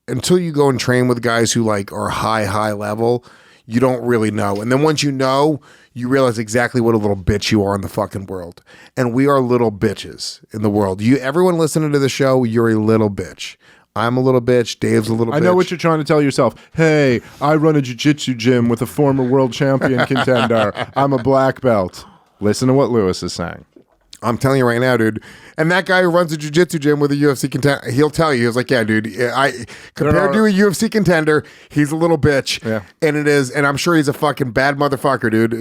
until you go and train with guys who like are high level, you don't really know. And then once you know, you realize exactly what a little bitch you are in the fucking world. And we are little bitches in the world. Everyone listening to the show, you're a little bitch. I'm a little bitch. Dave's a little bitch. I know what you're trying to tell yourself. Hey, I run a jiu-jitsu gym with a former world champion contender. I'm a black belt. Listen to what Lewis is saying. I'm telling you right now, dude. And that guy who runs a jiu-jitsu gym with a UFC contender, he'll tell you. He's like, yeah, dude, compared to a UFC contender, he's a little bitch. Yeah. And I'm sure he's a fucking bad motherfucker, dude.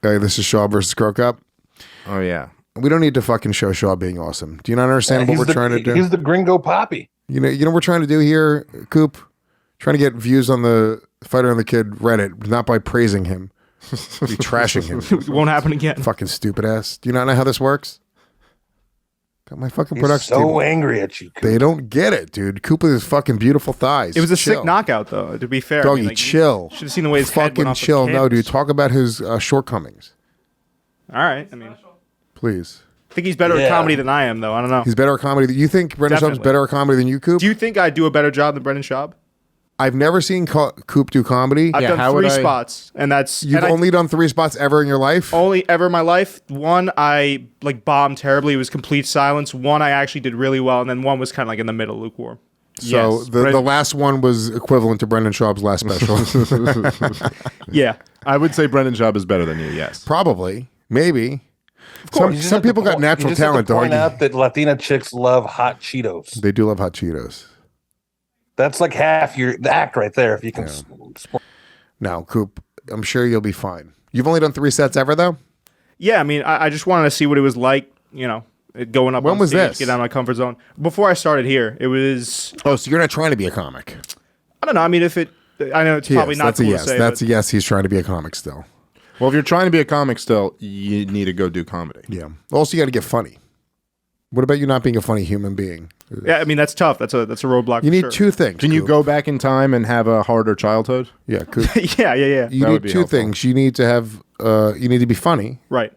This is Shaw versus Crow Cup. Oh, yeah. We don't need to fucking show Shaw being awesome. Do you not understand what we're trying to do? He's the gringo poppy. You know what we're trying to do here, Coop? Trying to get views on the Fighter and the Kid Reddit, not by praising him. Be trashing him. It won't happen again. Fucking stupid ass. Do you not know how this works? Got my fucking He's production so team. angry at you. They don't get it, dude. Coop with his fucking beautiful thighs. It was a Chill. sick knockout, though. To be fair, Doggy, chill. Should have seen the way his head went Fucking off the chill. No, canvas. dude. Talk about his shortcomings, All right. I mean, please. I think he's better at comedy than I am, though. I don't know. He's better at comedy. You think Brendan Schaub's Definitely. better at comedy than you, Coop? Do you think I do a better job than Brendan Schaub? I've never seen Coop do comedy. I've done 3 spots, and that's You've only done 3 spots ever in your life? only ever in my life. One I bombed terribly. It was complete silence. One I actually did really well, and then one was kind of like in the middle, lukewarm. So Yes. the last one was equivalent to Brendan Schaub's last special. Yeah. I would say Brendan Schaub is better than you, yes. Probably. Maybe. You just Some have to people got point- natural you just have talent, to point dog. out that Latina chicks love hot Cheetos. They do love hot Cheetos. That's like half the act right there. If you can. No, Coop, I'm sure you'll be fine. You've only done 3 sets ever, though? Yeah, I mean, I just wanted to see what it was like, going up When on was stage, this? get out of my comfort zone. Before I started here, it was, Oh, so you're not trying to be a comic. I don't know. I mean, I know it's probably not That's a cool yes. to say, That's but a yes. He's trying to be a comic still. Well, if you're trying to be a comic still, you need to go do comedy. Yeah. Also, you got to get funny. What about you not being a funny human being? yeah, I mean, that's tough. That's a roadblock. You for need sure. 2 things. Can you Coop. go back in time and have a harder childhood? Yeah, Coop. yeah. You That need would be 2 helpful. things. You need to have. You need to be funny. Right.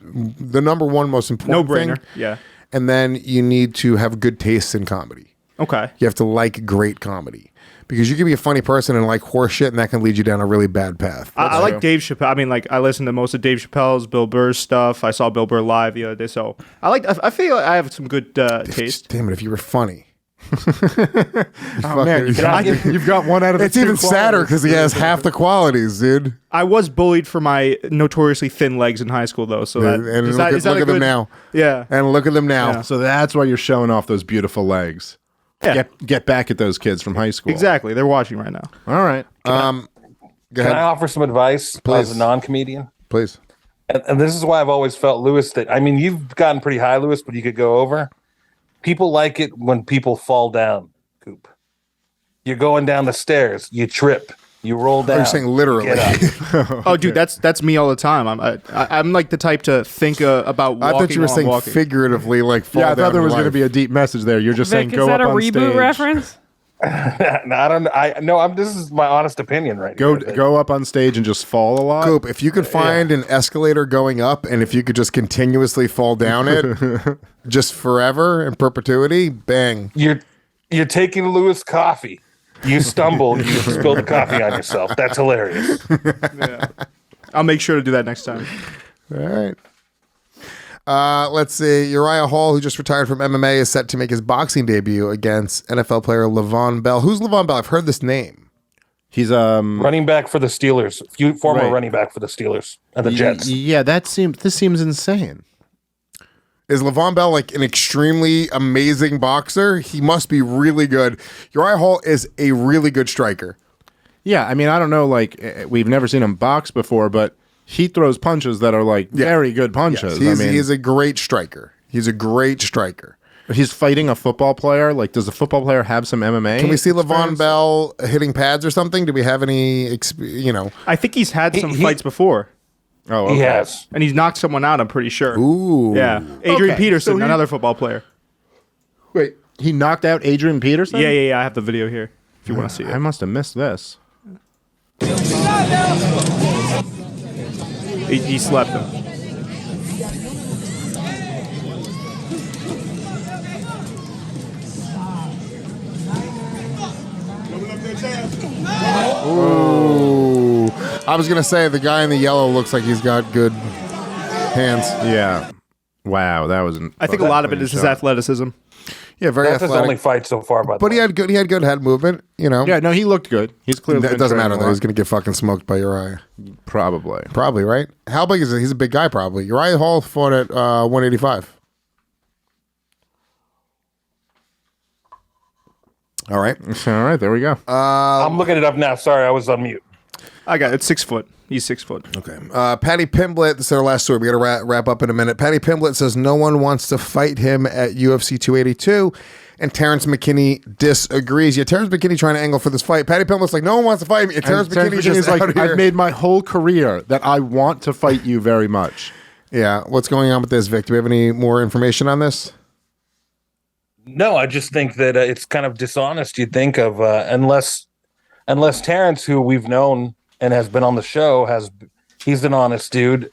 The number one most No important brainer. thing. Yeah. And then you need to have good taste in comedy. Okay. You have to like great comedy because you can be a funny person and like horse shit, and that can lead you down a really bad path. I like Dave Chappelle. I mean, I listen to most of Dave Chappelle's, Bill Burr's stuff. I saw Bill Burr live the other day, so I feel like I have some good taste. Damn it! If you were funny, Oh, man, you've got one out of the it's 2 even sadder qualities. because he has half the qualities, dude. I was bullied for my notoriously thin legs in high school, though. So that And is look that at, is that look a at them good- now. Yeah. And look at them now. Yeah. So that's why you're showing off those beautiful legs. Yeah. Get back at those kids from high school. Exactly. They're watching right now. All right. Go Can ahead, I offer some advice Please. as a non-comedian? please. And this is why I've always felt, Lewis, that I mean, you've gotten pretty high, Lewis, but you could go over. People like it when people fall down, Coop. You're going down the stairs, you trip, you roll down. You're saying literally. Get up. Oh, dude, that's me all the time. I'm like the type to think about walking I thought you were while I'm saying walking. figuratively, like fall Yeah, I down thought there in was going to life. be a deep message there. You're just saying Vic, go is that up a on reboot stage. reference? No, I don't. No, this is my honest opinion, right? Go here. go up on stage and just fall a lot. Coop, if you could find an escalator going up and if you could just continuously fall down it just forever in perpetuity, bang. You're taking Lewis coffee. You stumble, you spill the coffee on yourself. That's hilarious. I'll make sure to do that next time. All right. Let's see. Uriah Hall, who just retired from MMA, is set to make his boxing debut against NFL player Levon Bell. Who's Levon Bell? I've heard this name. He's Running back for the Steelers. Former Right. running back for the Steelers and the Jets. Yeah, this seems insane. Is Levon Bell like an extremely amazing boxer? He must be really good. Uriah Hall is a really good striker. Yeah, I mean, I don't know, we've never seen him box before, but he throws punches that are very good punches. He's a great striker. He's a great striker. He's fighting a football player. Does a football player have some MMA? Can we see Levon experience? Bell hitting pads or something? Do we have any, I think he's had some He- fights before, Oh, okay. He has. and he's knocked someone out. I'm pretty sure. Ooh. Yeah, Adrian Okay, Peterson, so he- another football player. Wait, he knocked out Adrian Peterson? Yeah. I have the video here if you want to see I it. must have missed this. He slept him. Ooh. I was gonna say the guy in the yellow looks like he's got good hands. Yeah. Wow, that was. I think a lot of it is his athleticism. Yeah, very That's his athletic. only fight so far, by the But way. he had good head movement. You know. Yeah, no, he looked good. He's clearly. It been doesn't training matter a though. lot. He's gonna get fucking smoked by Uriah. Probably. Probably, right? How big is he? He's a big guy, probably. Uriah Hall fought at 185. All right. All right, there we go. I'm looking it up now. Sorry, I was on mute. I got it. 6 foot. He's 6 foot. Okay. Patty Pimblett, this is our last story. We got to wrap up in a minute. Patty Pimblett says no one wants to fight him at UFC 282, and Terrence McKinney disagrees. Yeah, Terrence McKinney trying to angle for this fight. Patty Pimblett's like, no one wants to fight me. And Terrence McKinney's just like, out here. I've made my whole career that I want to fight you very much. Yeah. What's going on with this, Vic? Do we have any more information on this? No, I just think that it's kind of dishonest. You think of unless Terrence, who we've known and has been on the show, he's an honest dude,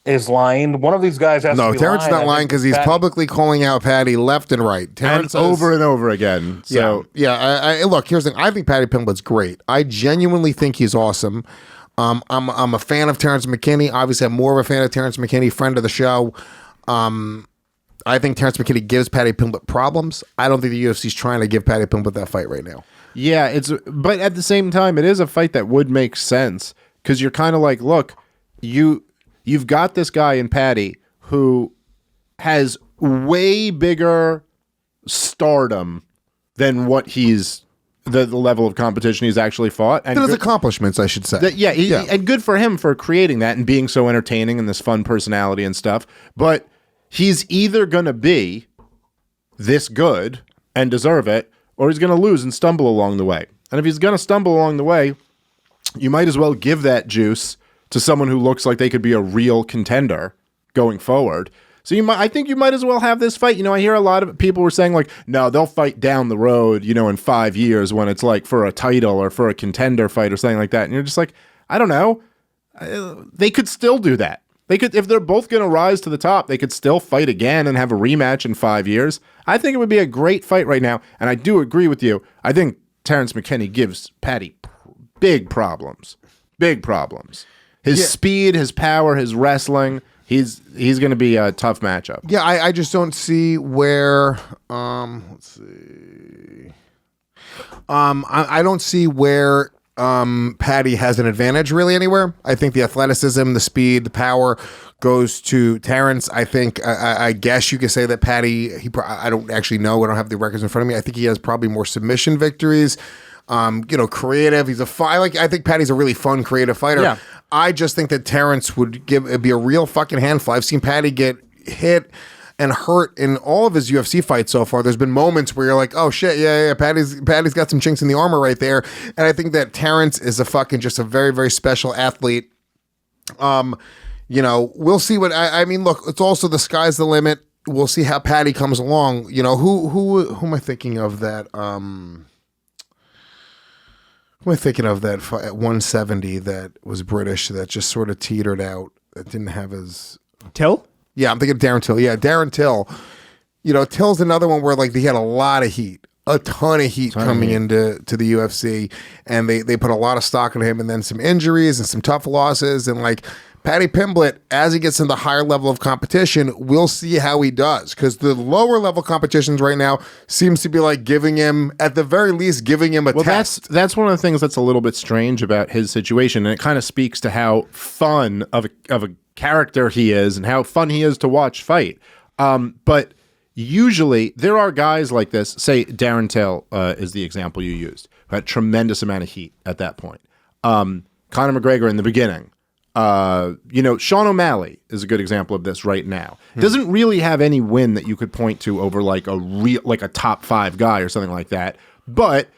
is lying. One of these guys has to be Terrence lying. not lying because he's publicly calling out Patty left and right. Terrence And over and over again. So I look. Here's the thing. I think Patty Pimblett's great. I genuinely think he's awesome. I'm a fan of Terrence McKinney. Obviously, I'm more of a fan of Terrence McKinney, friend of the show. I think Terrence McKinney gives Patty Pimblett problems. I don't think the UFC's trying to give Patty Pimblett that fight right now. yeah, but at the same time, it is a fight that would make sense because you're kind of like, look, you've got this guy in Patty who has way bigger stardom than what the level of competition he's actually fought. And His accomplishments, I should say. And good for him for creating that and being so entertaining and this fun personality and stuff. But he's either going to be this good and deserve it, or he's going to lose and stumble along the way. And if he's going to stumble along the way, you might as well give that juice to someone who looks like they could be a real contender going forward. So I think you might as well have this fight. I hear a lot of people were saying like, no, they'll fight down the road, in 5 years when it's like for a title or for a contender fight or something like that. And you're just like, I don't know. They could still do that. They could, if they're both going to rise to the top, they could still fight again and have a rematch in 5 years. I think it would be a great fight right now. And I do agree with you. I think Terrence McKinney gives Patty big problems. Big problems. His speed, his power, his wrestling. He's going to be a tough matchup. Yeah, I just don't see where. Let's see. I don't see where Patty has an advantage really anywhere. I think the athleticism, the speed, the power goes to Terrence. I think I guess you could say that Patty. I don't actually know. I don't have the records in front of me. I think he has probably more submission victories. Creative. He's I think Patty's a really fun, creative fighter. Yeah. I just think that Terrence would be a real fucking handful. I've seen Patty get hit and hurt in all of his UFC fights so far. There's been moments where you're like, oh shit, yeah, Patty's got some chinks in the armor right there. And I think that Terrence is just a very, very special athlete. We'll see what I mean. Look, it's also the sky's the limit. We'll see how Patty comes along. Who am I thinking of that? Who am I thinking of that fight at 170 that was British that just sort of teetered out, that didn't have his... Till? Yeah, I'm thinking of Darren Till. Yeah, Darren Till. Till's another one where he had a lot of heat, a ton of heat coming into the UFC, and they put a lot of stock in him, and then some injuries and some tough losses, and Patty Pimblett, as he gets into the higher level of competition, we'll see how he does. Because the lower level competitions right now seems to be giving him, at the very least, giving him a test. That's one of the things that's a little bit strange about his situation, and it kind of speaks to how fun of a character he is and how fun he is to watch fight. But usually there are guys like this. Say Darren Till is the example you used, who had tremendous amount of heat at that point. Conor McGregor in the beginning. Sean O'Malley is a good example of this right now. Doesn't really have any win that you could point to over a top 5 guy or something like that. But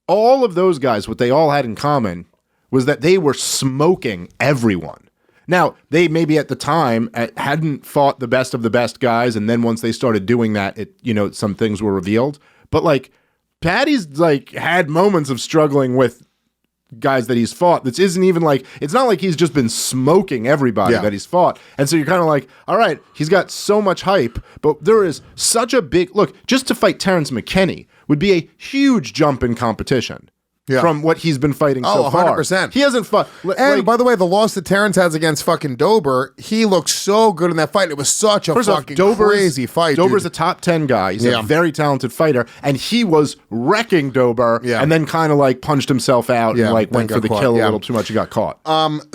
all of those guys, what they all had in common was that they were smoking everyone. Now, they maybe at the time hadn't fought the best of the best guys, and then once they started doing that, some things were revealed. But Patty's had moments of struggling with guys that he's fought. This isn't even it's not like he's just been smoking everybody that he's fought. And so you're kind of all right, he's got so much hype, but there is such a big look. Just to fight Terrence McKinney would be a huge jump in competition. from what he's been fighting so 100%. far. He hasn't fought. And by the way, the loss that Terrence has against fucking Dober, he looked so good in that fight. It was such a fucking crazy fight. Dober's dude. a top 10 guy. He's a very talented fighter, and he was wrecking Dober, and then kind of like punched himself out and like went for the kill a little too much. He got caught.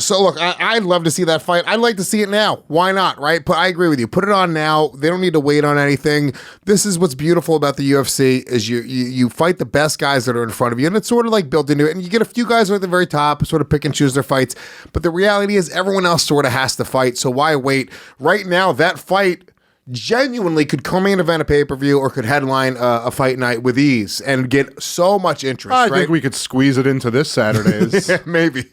So look, I'd love to see that fight. I'd like to see it now. Why not? Right? But I agree with you. Put it on now. They don't need to wait on anything. This is what's beautiful about the UFC is you fight the best guys that are in front of you, and it's sort of like built into it. And you get a few guys who are at the very top, sort of pick and choose their fights. But the reality is everyone else sort of has to fight. So why wait? Right now, that fight genuinely could co-main event a pay-per-view or could headline a fight night with ease and get so much interest. I think we could squeeze it into this Saturday's. Maybe.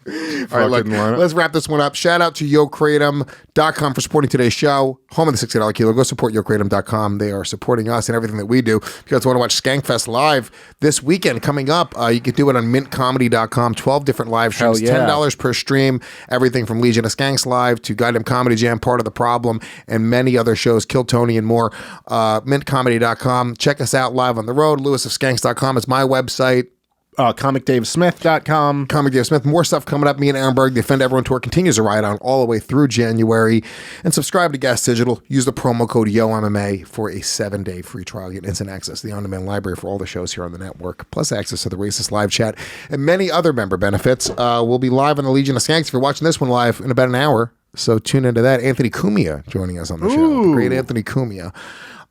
All right, look, let's wrap this one up. Shout out to YoKratom.com for supporting today's show. Home of the $60 kilo. Go support YoKratom.com. They are supporting us and everything that we do. If you guys want to watch Skankfest live this weekend coming up, you can do it on mintcomedy.com. 12 different live streams, $10 per stream. Everything from Legion of Skanks Live to Goddamn Comedy Jam, Part of the Problem, and many other shows, Kill Tony and more. Mintcomedy.com. Check us out live on the road. LewisofSkanks.com is my website. ComicDaveSmith.com. Comic Dave Smith. More stuff coming up. Me and Ehrenberg, the Offend Everyone Tour continues to ride on all the way through January. And subscribe to Gas Digital. Use the promo code YOMMA for a 7-day free trial. Get instant access to the on-demand library for all the shows here on the network, plus access to the Racist Live Chat and many other member benefits. We'll be live on the Legion of Skanks if you're watching this one live in about an hour. So tune into that. Anthony Cumia joining us on the show. The great Anthony Cumia.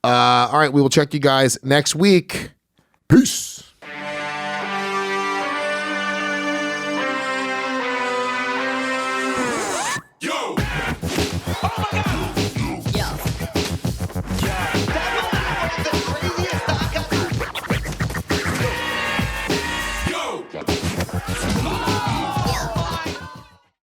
All right, we will check you guys next week. Peace.